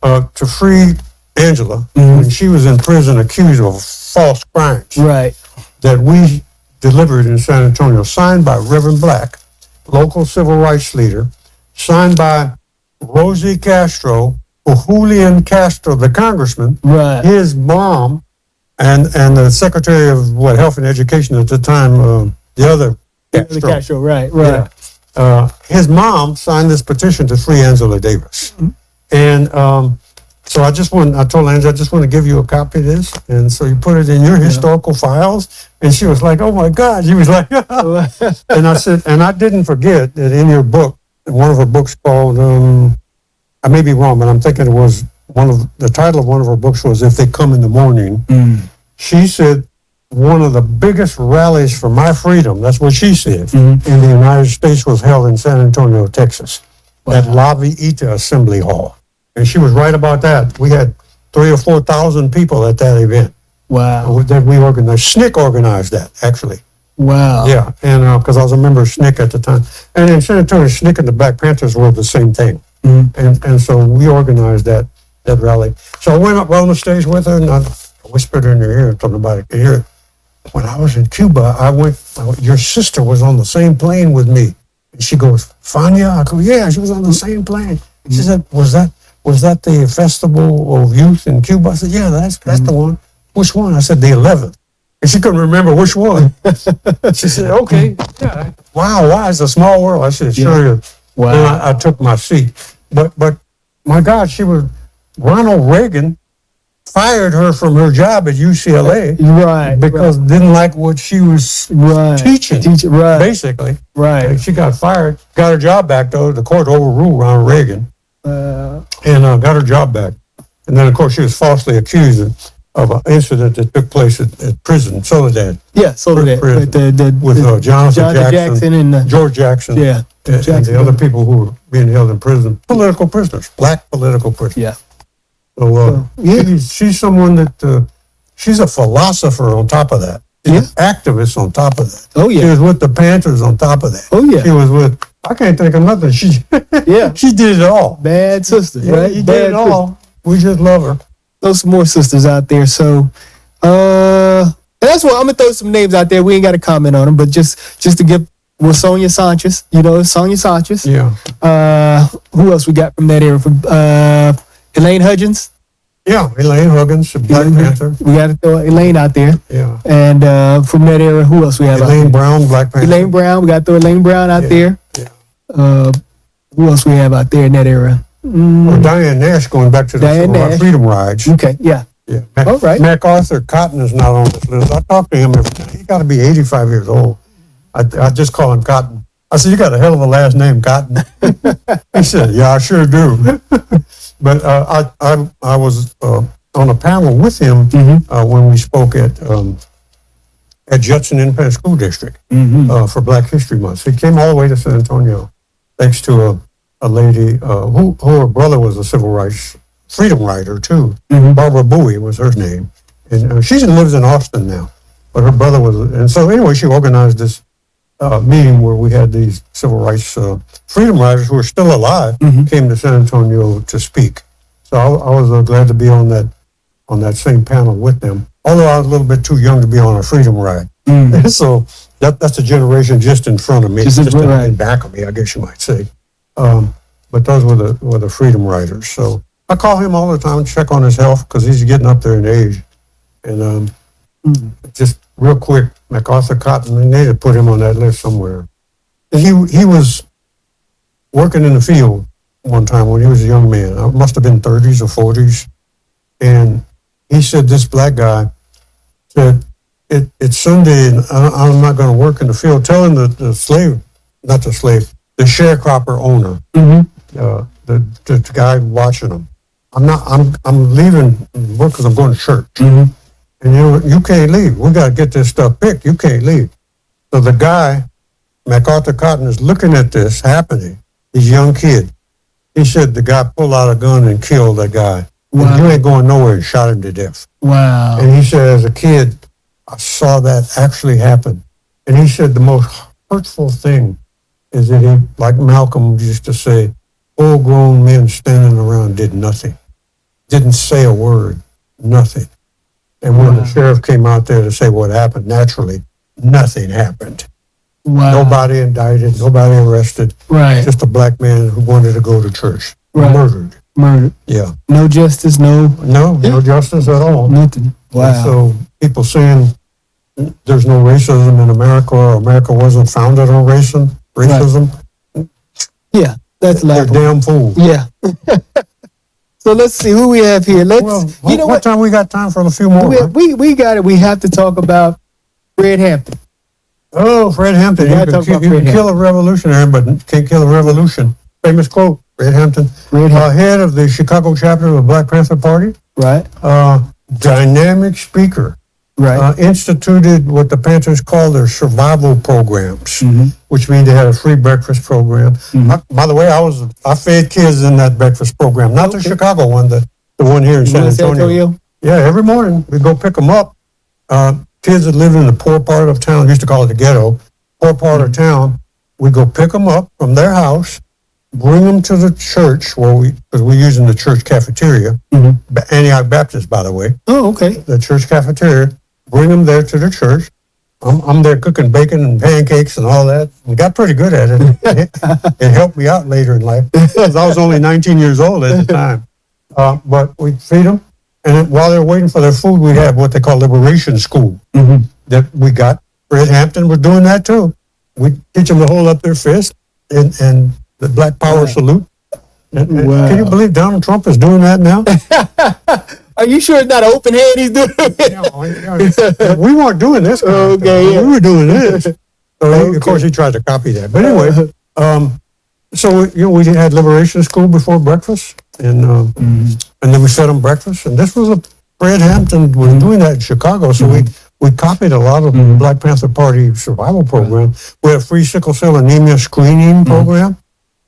to free Angela when she was in prison accused of false crimes.
Right.
That we delivered in San Antonio, signed by Reverend Black, local civil rights leader, signed by Rosie Castro, Julian Castro, the congressman, his mom, and the secretary of Health and Education at the time, the other Castro.
Right.
Yeah. His mom signed this petition to free Angela Davis, and so I told Angela, I just want to give you a copy of this, and so you put it in your historical files, and she was like, oh my God, she was like, and I said, and I didn't forget that in your book, one of her books called, I may be wrong, but I'm thinking it was the title of one of her books was If They Come in the Morning. She said, one of the biggest rallies for my freedom, that's what she said, in the United States was held in San Antonio, Texas, at La Villita Assembly Hall. And she was right about that. We had 3,000 or 4,000 people at that event.
Wow.
That we organized. SNCC organized that, actually.
Wow.
Yeah, and because I was a member of SNCC at the time. And in San Antonio, SNCC and the Black Panthers were the same thing. And so we organized that rally. So I went up on the stage with her, and I whispered in her ear and told nobody could hear it. When I was in Cuba, your sister was on the same plane with me. And she goes, Fania? I go, yeah, she was on the same plane. She said, was that the Festival of Youth in Cuba? I said, yeah, that's the one. Which one? I said, the 11th. And she couldn't remember which one. She said, okay. Yeah. Wow, it's a small world. I said, sure is.
Wow.
And I took my seat. But my God, Ronald Reagan fired her from her job at UCLA. Because didn't like what she was teaching, basically.
Right.
And she got fired. Got her job back, though. The court overruled Ronald Reagan. And got her job back. And then, of course, she was falsely accused of an incident that took place at prison, Soledad.
Yeah, Soledad.
With Jonathan Jackson
and
George Jackson.
Yeah.
And the other people who were being held in prison. Political prisoners. Black political prisoners.
Yeah.
So, she's someone that, she's a philosopher on top of that. She's an activist on top of that.
Oh, yeah.
She was with the Panthers on top of that.
Oh, yeah.
She was with, I can't think of nothing. She did it all.
Bad sister, right?
She did it all. We just love her.
Those some more sisters out there. So, that's what I'm gonna throw some names out there. We ain't got to comment on them, but just to give, Sonia Sanchez. Sonia Sanchez.
Yeah.
Who else we got from that era? From Elaine Hudgens.
Yeah, Elaine Huggins, Black Panther.
We got to throw Elaine out there.
Yeah.
And from that era, who else we have?
Elaine Brown, Black Panther.
Elaine Brown. We got to throw Elaine Brown out there.
Yeah.
Who else we have out there in that era?
Well, Diane Nash, going back to the Freedom Rides.
Okay, yeah.
Yeah.
All right.
MacArthur Cotton is not on this list. I talk to him every time. He's got to be 85 years old. I just call him Cotton. I said, you got a hell of a last name, Cotton. He said, yeah, I sure do. But I was on a panel with him when we spoke at Judson Independent School District for Black History Month. He came all the way to San Antonio, thanks to a lady who her brother was a civil rights freedom writer too. Barbara Bowie was her name, and she lives in Austin now. But her brother was, and so anyway, she organized this meeting where we had these civil rights freedom riders who are still alive came to San Antonio to speak. So I was glad to be on that on that same panel with them, although I was a little bit too young to be on a freedom ride. So that's a generation just in front of me, just in back of me, I guess you might say. But those were the freedom riders. So I call him all the time, check on his health, because he's getting up there in age. And just real quick, MacArthur Cotton, they need to put him on that list somewhere. He was working in the field one time when he was a young man. I must have been 30s or 40s. And he said, this black guy said, it's Sunday and I'm not going to work in the field, telling the sharecropper owner, the guy watching him, I'm leaving work because I'm going to church. And you can't leave. We got to get this stuff picked. You can't leave. So the guy, MacArthur Cotton, is looking at this happening. He's a young kid. He said the guy pulled out a gun and killed that guy. Wow. And you ain't going nowhere, and shot him to death.
Wow.
And he said, as a kid, I saw that actually happen. And he said the most hurtful thing is that he, like Malcolm used to say, full-grown men standing around did nothing. Didn't say a word. Nothing. And when the sheriff came out there to say what happened, naturally, nothing happened.
Wow.
Nobody indicted, nobody arrested.
Right.
Just a black man who wanted to go to church. Right. Murdered. Yeah.
No justice, no
justice at all.
Nothing. Wow.
And so people saying there's no racism in America, or America wasn't founded on racism.
Right. Yeah, that's
they're damn fools.
Yeah. So let's see who we have here.
What time we got time for a few more?
We got it. We have to talk about Fred Hampton.
Oh, Fred Hampton. You can kill a revolutionary, but can't kill a revolution. Famous quote, Fred Hampton. Head of the Chicago chapter of the Black Panther Party.
Right.
Dynamic speaker.
Right.
Instituted what the Panthers call their survival programs, which means they had a free breakfast program. By the way, I fed kids in that breakfast program, not the Chicago one, the one here in San Antonio. Yeah, every morning we go pick them up. Kids that lived in the poor part of town, used to call it the ghetto, poor part of town, we go pick them up from their house, bring them to the church, because we're using the church cafeteria, Antioch Baptist, by the way.
Oh, okay.
The church cafeteria, bring them there to the church. I'm there cooking bacon and pancakes and all that. I got pretty good at it. It helped me out later in life, because I was only 19 years old at the time. But we feed them. And then while they're waiting for their food, we have what they call Liberation School that we got. Fred Hampton was doing that too. We teach them to hold up their fist and the Black Power salute. And can you believe Donald Trump is doing that now?
Are you sure it's not an open hand he's doing it?
We weren't doing this. We were doing this. So of course he tried to copy that. But anyway, so we had Liberation School before breakfast, and then we fed them breakfast. And this was Fred Hampton was doing that in Chicago, so we copied a lot of the Black Panther Party survival program. We had a free sickle cell anemia screening program.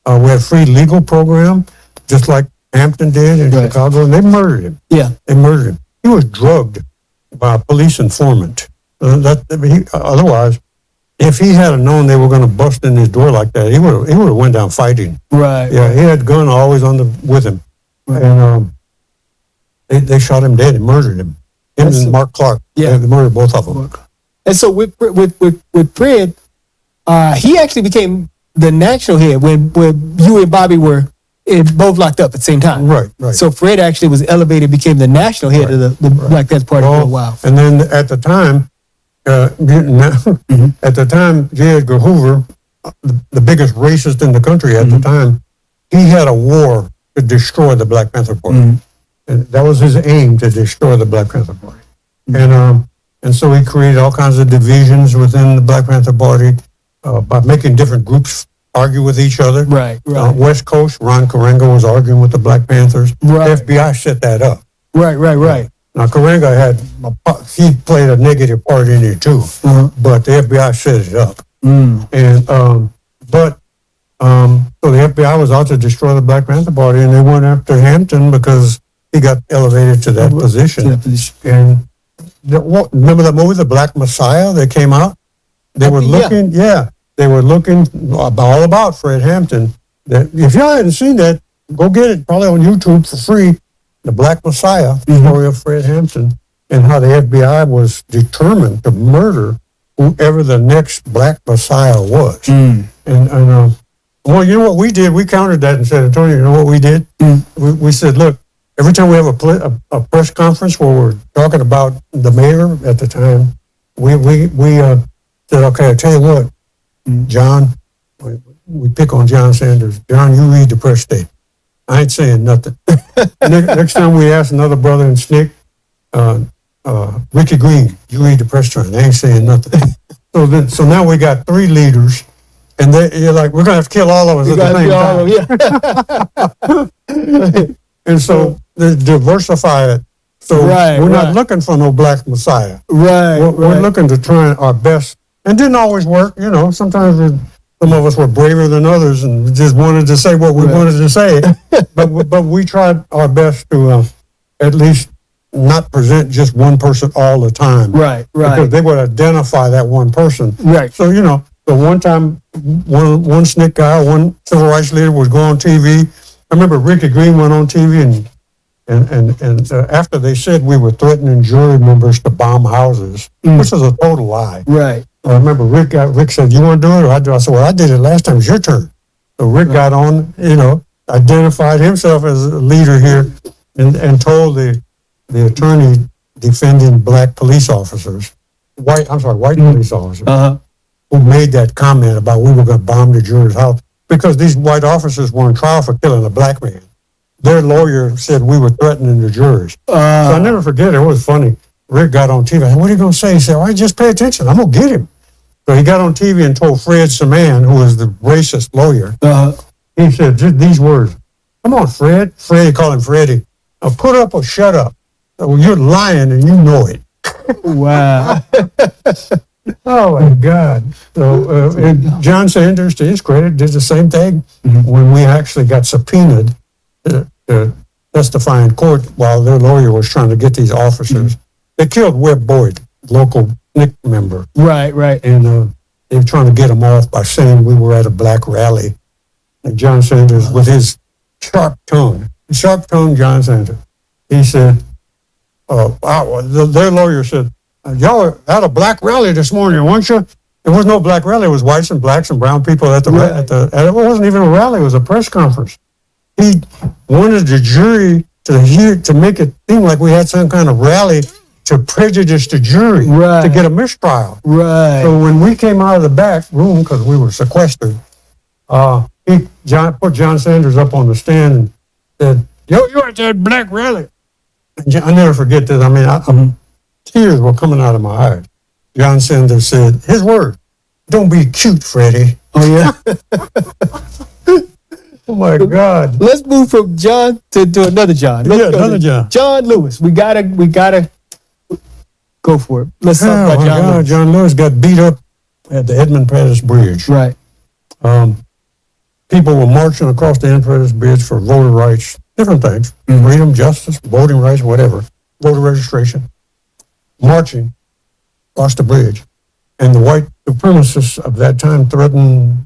We had a free legal program, just like Hampton did in Chicago, and they murdered him. Yeah, they murdered him. He was drugged by a police informant. Otherwise, if he had known they were going to bust in his door like that, he would have went down fighting. Right. Yeah, he had a gun always with him, and they shot him dead and murdered him. Him and Mark Clark. Yeah, they murdered both of them.
And so with Fred, he actually became the national head when you and Bobby were both locked up at the same time. Right. So Fred actually was elevated, became the national head of the Black Panther Party for a while.
And then at the time, J. Edgar Hoover, the biggest racist in the country at the time, he had a war to destroy the Black Panther Party. And that was his aim, to destroy the Black Panther Party. And so he created all kinds of divisions within the Black Panther Party by making different groups argue with each other. Right. West Coast, Ron Karenga was arguing with the Black Panthers. Right. The FBI set that up. Right. Now, Karenga he played a negative part in it too, but the FBI set it up. So the FBI was out to destroy the Black Panther Party, and they went after Hampton because he got elevated to that position. And remember that movie, The Black Messiah, that came out? They were looking, they were looking all about Fred Hampton. If y'all hadn't seen that, go get it, probably on YouTube for free. the Black Messiah, the story of Fred Hampton, and how the FBI was determined to murder whoever the next Black Messiah was. Well, you know what we did? We countered that in San Antonio. You know what we did? We said, look, every time we have a press conference where we're talking about the mayor at the time, we said, okay, I tell you what, John, we pick on John Sanders. John, you read the press statement. I ain't saying nothing. Next time we ask another brother in SNCC, Ricky Green, you read the press statement. I ain't saying nothing. So now we got 3 leaders. And you're like, we're going to have to kill all of us at the same time. And so they diversify it. So we're not looking for no Black Messiah. We're looking to try our best. And didn't always work. You know, sometimes some of us were braver than others and just wanted to say what we wanted to say. but we tried our best to at least not present just one person all the time. Because they would identify that one person. So, you know, so one time, one SNCC guy, one civil rights leader was going on TV. I remember Ricky Green went on TV and after they said we were threatening jury members to bomb houses, which is a total lie. I remember Rick said, you want to do it or I do? I said, well, I did it last time. It's your turn. So Rick got on, you know, identified himself as a leader here and told the attorney defending Black police officers, white police officers, who made that comment about we were going to bomb the juror's house because these white officers were on trial for killing a Black man. Their lawyer said we were threatening the jurors. So I never forget it. It was funny. Rick got on TV. I said, what are you going to say? He said, all right, just pay attention. I'm going to get him. So he got on TV and told Fred Saman, who was the racist lawyer, he said just these words. Come on, Fred. He called him Freddie. Put up or shut up. Well, you're lying and you know it.
Wow.
Oh my God! So John Sanders, to his credit, did the same thing when we actually got subpoenaed to testify in court while their lawyer was trying to get these officers. They killed Webb Boyd, local SNCC member. And they were trying to get him off by saying we were at a Black rally. And John Sanders, with his sharp tongue, John Sanders, he said, their lawyer said, y'all were at a Black rally this morning, weren't you? There was no Black rally. It was whites and Blacks and brown people at it wasn't even a rally. It was a press conference. He wanted the jury to make it seem like we had some kind of rally to prejudice the jury to get a mistrial. So when we came out of the back room, because we were sequestered, he put John Sanders up on the stand and said, you're at that Black rally. And I never forget this. I mean, tears were coming out of my eyes. John Sanders said, his word, don't be cute, Freddie.
Oh, yeah?
Oh, my God.
Let's move from John to another John.
Another John.
John Lewis. We gotta go for it. Let's talk about John Lewis.
John Lewis got beat up at the Edmund Pettus Bridge. People were marching across the Edmund Pettus Bridge for voter rights, different things, freedom, justice, voting rights, whatever, voter registration. Marching across the bridge, and the white supremacists of that time threatened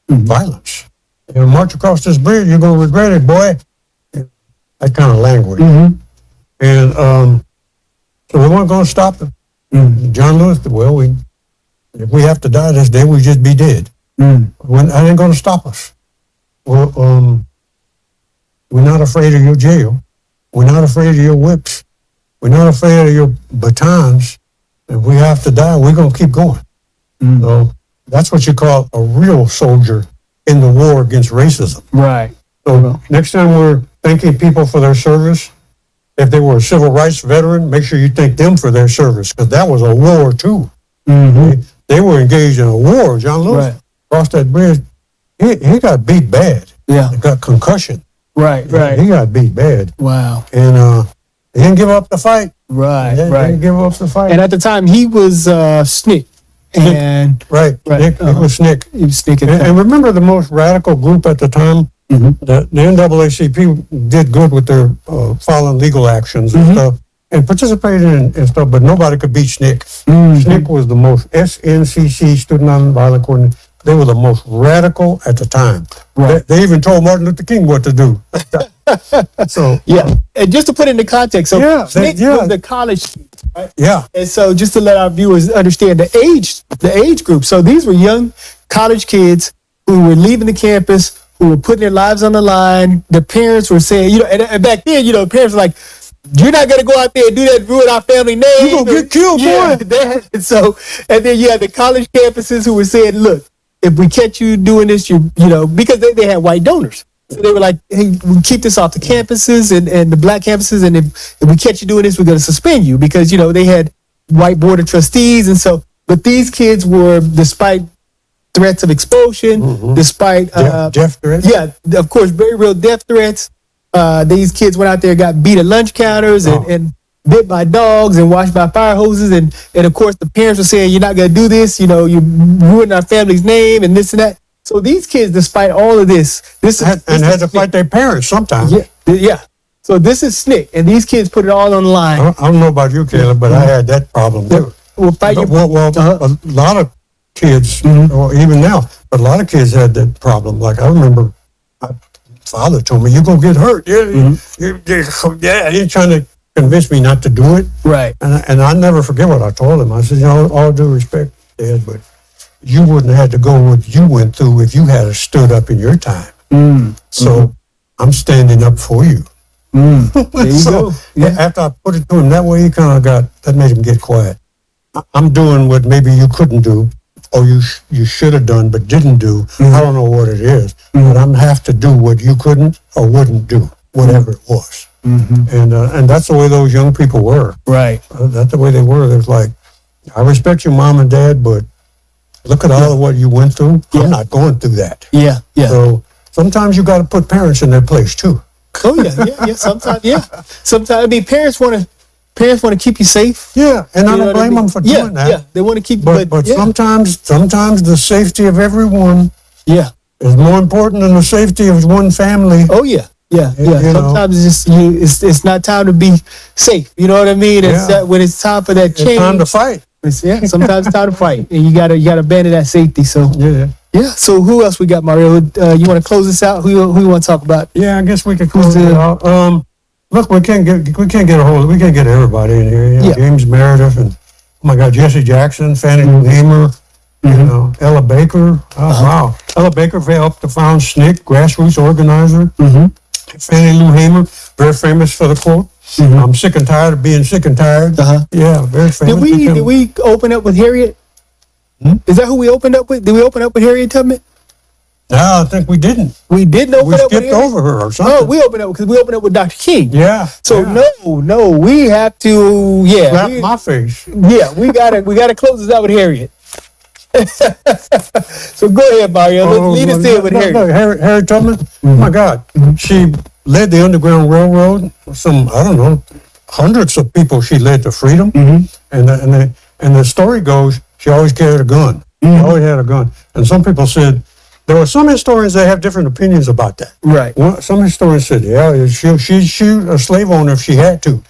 violence. You march across this bridge, you're going to regret it, boy. That kind of language. And so we weren't going to stop them. John Lewis said, well, if we have to die this day, we just be dead. That ain't going to stop us. Well, we're not afraid of your jail. We're not afraid of your whips. We're not afraid of your batons. If we have to die, we're going to keep going. So that's what you call a real soldier in the war against racism. So next time we're thanking people for their service, if they were a civil rights veteran, make sure you thank them for their service, because that was a war too. They were engaged in a war. John Lewis crossed that bridge. He got beat bad. He got concussion. He got beat bad.
Wow.
And he didn't give up the fight. He didn't give up the fight.
And at the time, he was SNCC. And
He was SNCC.
He was SNCC.
And remember the most radical group at the time? The NAACP did good with their following legal actions and stuff, and participated in stuff, but nobody could beat SNCC. SNCC was the most, SNCC, Student Nonviolent Coordinator, they were the most radical at the time. They even told Martin Luther King what to do. So
Yeah, and just to put it into context, so
Yeah,
SNCC
yeah.
was the college students, right?
yeah,
And so just to let our viewers understand the age group. So these were young college kids who were leaving the campus, who were putting their lives on the line. The parents were saying, and back then, the parents were like, "You're not gonna go out there and do that, ruin our family name.
You gonna get killed, boy."
And so, and then you had the college campuses who were saying, "Look, if we catch you doing this, because they had white donors." So they were like, "Hey, we keep this off the campuses and the black campuses, and if we catch you doing this, we're going to suspend you," because they had white board of trustees, and so. But these kids were, despite threats of expulsion, despite
death threats.
yeah, of course, very real death threats. These kids went out there, got beat at lunch counters, and bit by dogs, and washed by fire hoses, and of course the parents were saying, "You're not going to do this. You ruined our family's name," and this and that. So these kids, despite all of this
had to fight their parents sometimes.
Yeah. So this is SNCC, and these kids put it all on the line.
I don't know about you, Caleb, but I had that problem too.
We'll fight you.
Well, a lot of kids, or even now, but a lot of kids had that problem. Like I remember, my father told me, "You're gonna get hurt." Yeah, he's trying to convince me not to do it.
Right.
And I never forget what I told him. I said, all due respect, Dad, but you wouldn't have had to go what you went through if you had stood up in your time. So I'm standing up for you.
There you go. Yeah.
After I put it to him that way, he kind of that made him get quiet. I'm doing what maybe you couldn't do, or you should have done but didn't do. I don't know what it is, but I'm have to do what you couldn't or wouldn't do, whatever it was. And that's the way those young people were.
Right.
That's the way they were. They're like, "I respect your mom and dad, but look at all of what you went through. I'm not going through that."
Yeah.
So sometimes you got to put parents in their place too.
Oh yeah. Sometimes, Sometimes, parents want to keep you safe.
Yeah, and I don't blame them for doing that.
Yeah, they want to keep.
But sometimes the safety of everyone is more important than the safety of one family.
Oh yeah. Sometimes it's not time to be safe. You know what I mean? It's when it's time for that change.
It's time to fight.
Sometimes it's time to fight, and you gotta abandon that safety. So yeah. So who else we got, Mario? You want to close this out? Who you want to talk about?
Yeah, I guess we could close it out. Look, we can't get everybody in here. James Meredith and Jesse Jackson, Fannie Lou Hamer, Ella Baker. Wow, Ella Baker helped to found SNCC, grassroots organizer. Fannie Lou Hamer, very famous for the quote, "I'm sick and tired of being sick and tired." Yeah, very famous.
Did we open up with Harriet? Is that who we opened up with? Did we open up with Harriet Tubman?
No, I think we didn't.
We didn't open up with
Harriet? We skipped over her or something.
No, we opened up with Dr. King.
Yeah.
So no, we have to. Yeah.
Slap my face.
Yeah, we gotta close this out with Harriet. So go ahead, Mario. Lead us in with Harriet.
No, Harriet Tubman. Oh my God, she led the Underground Railroad. Hundreds of people she led to freedom. And the story goes, she always carried a gun. She always had a gun. And some people said, there were some historians that have different opinions about that.
Right.
Some historians said, she'd shoot a slave owner if she had to.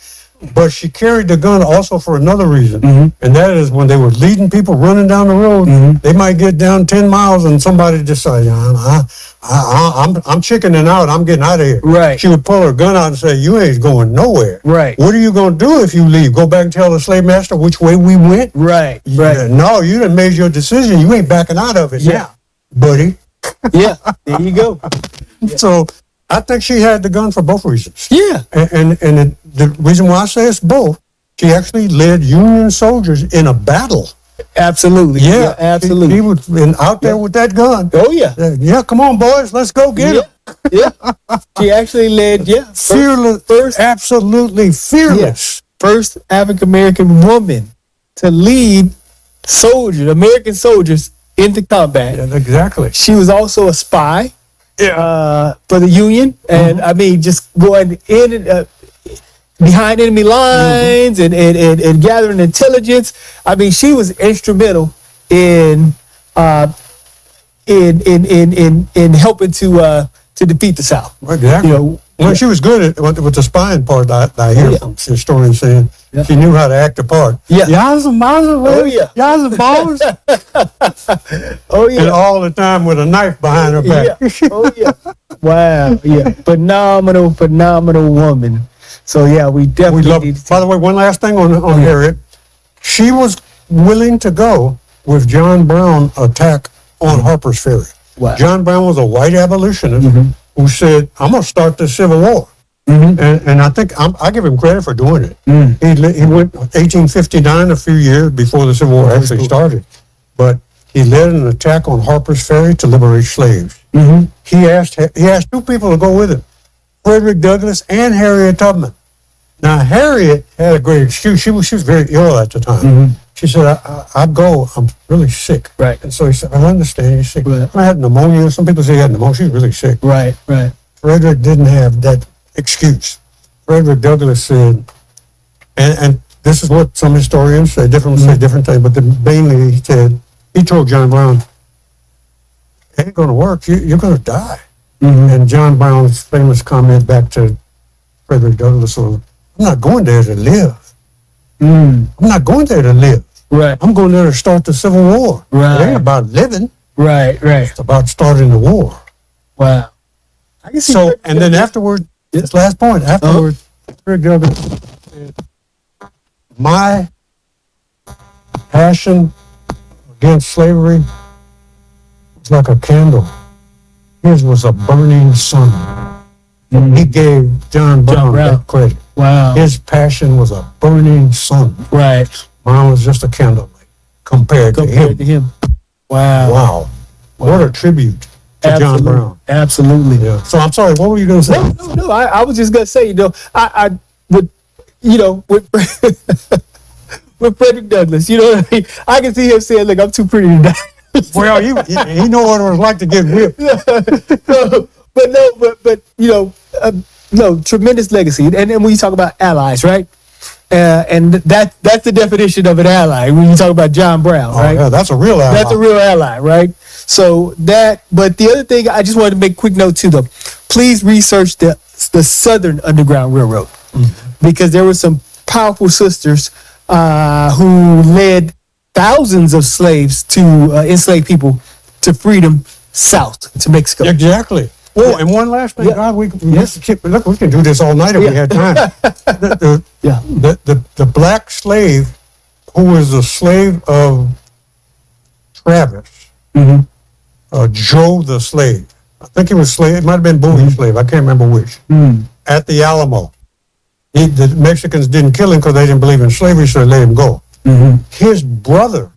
But she carried the gun also for another reason. And that is when they were leading people running down the road, they might get down 10 miles and somebody decide, I'm chickening out, I'm getting out of here.
Right.
She would pull her gun out and say, "You ain't going nowhere.
Right.
What are you going to do if you leave? Go back and tell the slave master which way we went?"
Right.
No, you done made your decision. You ain't backing out of it now, buddy.
Yeah, there you go.
So I think she had the gun for both reasons.
Yeah.
And the reason why I say it's both, she actually led Union soldiers in a battle.
Absolutely. Yeah, absolutely.
He was out there with that gun.
Oh, yeah.
Yeah, come on, boys, let's go get him.
Yeah. She actually led,
fearless, absolutely fearless.
First African-American woman to lead American soldiers into combat.
Yeah, exactly.
She was also a spy for the Union. And I mean, just going in behind enemy lines and gathering intelligence. I mean, she was instrumental in helping to defeat the South.
Exactly. She was good at with the spying part. I hear from historians saying she knew how to act a part.
Yeah.
Y'all's a boss.
Oh yeah.
And all the time with a knife behind her back.
Yeah. Oh yeah. Wow. Yeah. Phenomenal woman. So yeah, we
We
definitely
love.
need to.
By the way, one last thing on Harriet. She was willing to go with John Brown attack on Harper's Ferry.
Wow.
John Brown was a white abolitionist who said, "I'm going to start the Civil War." And I think I give him credit for doing it. He went 1859, a few years before the Civil War actually started, but he led an attack on Harper's Ferry to liberate slaves. He asked two people to go with him, Frederick Douglass and Harriet Tubman. Now Harriet had a great excuse. She was very ill at the time. She said, "I'd go. I'm really sick."
Right.
And so he said, "I understand you're sick."
Right.
I had pneumonia. Some people say he had pneumonia. She's really sick.
Right.
Frederick didn't have that excuse. Frederick Douglass said, and this is what some historians say, different say different things, but mainly he told John Brown, "It ain't going to work. You're going to die." And John Brown's famous comment back to Frederick Douglass was, "I'm not going there to live. I'm not going there to live.
Right.
I'm going there to start the Civil War.
Right.
It ain't about living.
Right.
It's about starting the war."
Wow. I can see.
So, and then afterward, this last point, afterward, Frederick Douglass said, "My passion against slavery was like a candle. His was a burning sun." He gave John Brown that credit.
Wow.
His passion was a burning sun.
Right.
Mine was just a candle compared to him.
Wow.
Wow. What a tribute to John Brown.
Absolutely.
Yeah. So I'm sorry, what were you going to say?
No. I was just gonna say, I would, with with Frederick Douglass, you know what I mean? I can see him saying, "Look, I'm too pretty to die."
Well, he know what it was like to get whipped.
No, tremendous legacy. And then when you talk about allies, right? And that's the definition of an ally when you talk about John Brown,
Oh,
right?
yeah, that's a real ally.
That's a real ally, right? So but the other thing, I just wanted to make a quick note too, though. Please research the Southern Underground Railroad, because there were some powerful sisters who led thousands of slaves to enslaved people to freedom south to Mexico.
Exactly. Oh, and one last thing, God, we can do this all night if we had time. The black slave who was a slave of Travis, Joe the slave. I think he was slave. It might have been Bowie's slave. I can't remember which. At the Alamo, the Mexicans didn't kill him because they didn't believe in slavery, so they let him go. His brother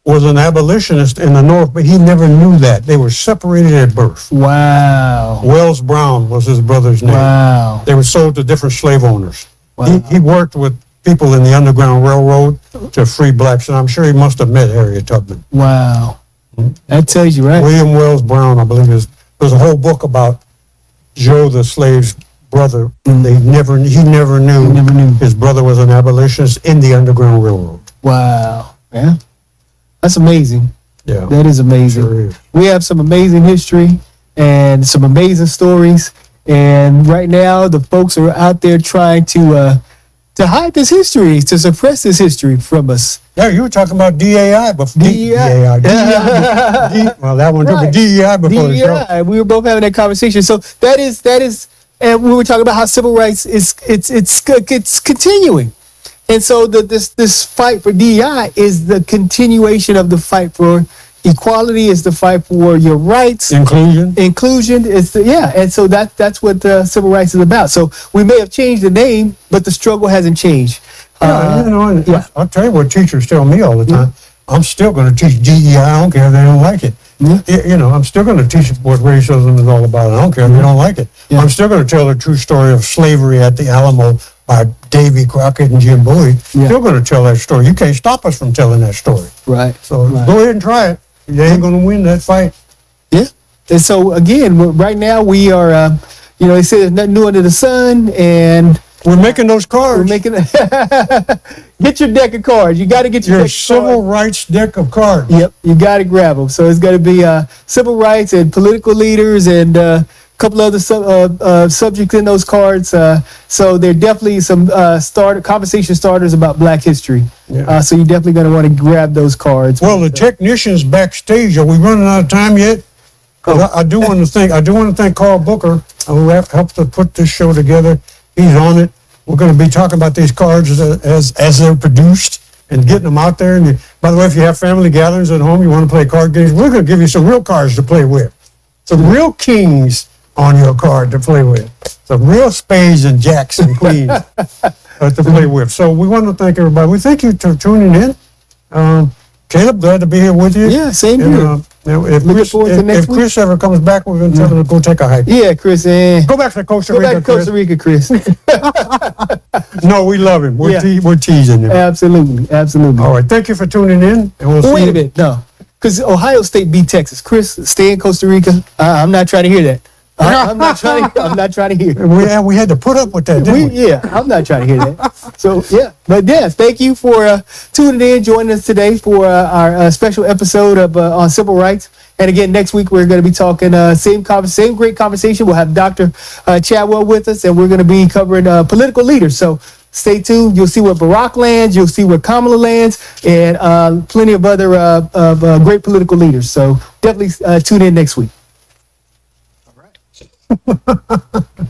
was an abolitionist in the North, but he never knew that. They were separated at birth.
Wow.
Wells Brown was his brother's name.
Wow.
They were sold to different slave owners.
Wow.
He worked with people in the Underground Railroad to free blacks, and I'm sure he must have met Harriet Tubman.
Wow. That tells you, right?
William Wells Brown, I believe, there's a whole book about Joe the slave's brother. He never knew his brother was an abolitionist in the Underground Railroad.
Wow. Yeah. That's amazing.
Yeah.
That is amazing.
Sure is.
We have some amazing history and some amazing stories. And right now, the folks are out there trying to hide this history, to suppress this history from us.
Yeah, you were talking about DAI before.
DEI.
Well, that one took a DEI before the show.
DEI. We were both having that conversation. So that is, and we were talking about how civil rights it's continuing. And so this fight for DEI is the continuation of the fight for equality, is the fight for your rights. Inclusion is and so that's what civil rights is about. So we may have changed the name, but the struggle hasn't changed.
I'll tell you what teachers tell me all the time. I'm still going to teach DEI. I don't care if they don't like it. I'm still going to teach what racism is all about. I don't care if they don't like it. I'm still going to tell the true story of slavery at the Alamo by Davy Crockett and Jim Bowie. Still going to tell that story. You can't stop us from telling that story.
Right.
So go ahead and try it. You ain't going to win that fight.
Yeah. And so again, right now we are, they say there's nothing new under the sun, and
we're making those cards.
We're making get your deck of cards. You got to get your
civil rights deck of cards.
Yep, you got to grab them. So it's going to be civil rights and political leaders and a couple other subjects in those cards. So there are definitely some conversation starters about Black history. So you're definitely going to want to grab those cards.
Well, the technicians backstage, are we running out of time yet? But I do want to thank Carl Booker, who helped to put this show together. He's on it. We're going to be talking about these cards as they're produced and getting them out there. And by the way, if you have family gatherings at home, you want to play card games, we're going to give you some real cards to play with. Some real kings on your card to play with. Some real spades and jacks and queens to play with. So we want to thank everybody. We thank you for tuning in. Caleb, glad to be here with you.
Yeah, same here.
If Chris ever comes back, we're going to tell him to go take a hike.
Yeah, Chris.
Go back to Costa Rica,
Chris.
No, we love him. We're teasing him.
Absolutely.
All right, thank you for tuning in. And we'll
Wait a minute, no. Because Ohio State beat Texas. Chris, stay in Costa Rica. I'm not trying to hear that. I'm not trying to hear it.
We had to put up with that, didn't we?
Yeah, I'm not trying to hear that. So, yeah. But, yeah, thank you for tuning in, joining us today for our special episode of on civil rights. And, again, next week we're going to be talking same great conversation. We'll have Dr. Chadwell with us, and we're going to be covering political leaders. So, stay tuned. You'll see where Barack lands. You'll see where Kamala lands, and plenty of other great political leaders. So, definitely tune in next week. All right.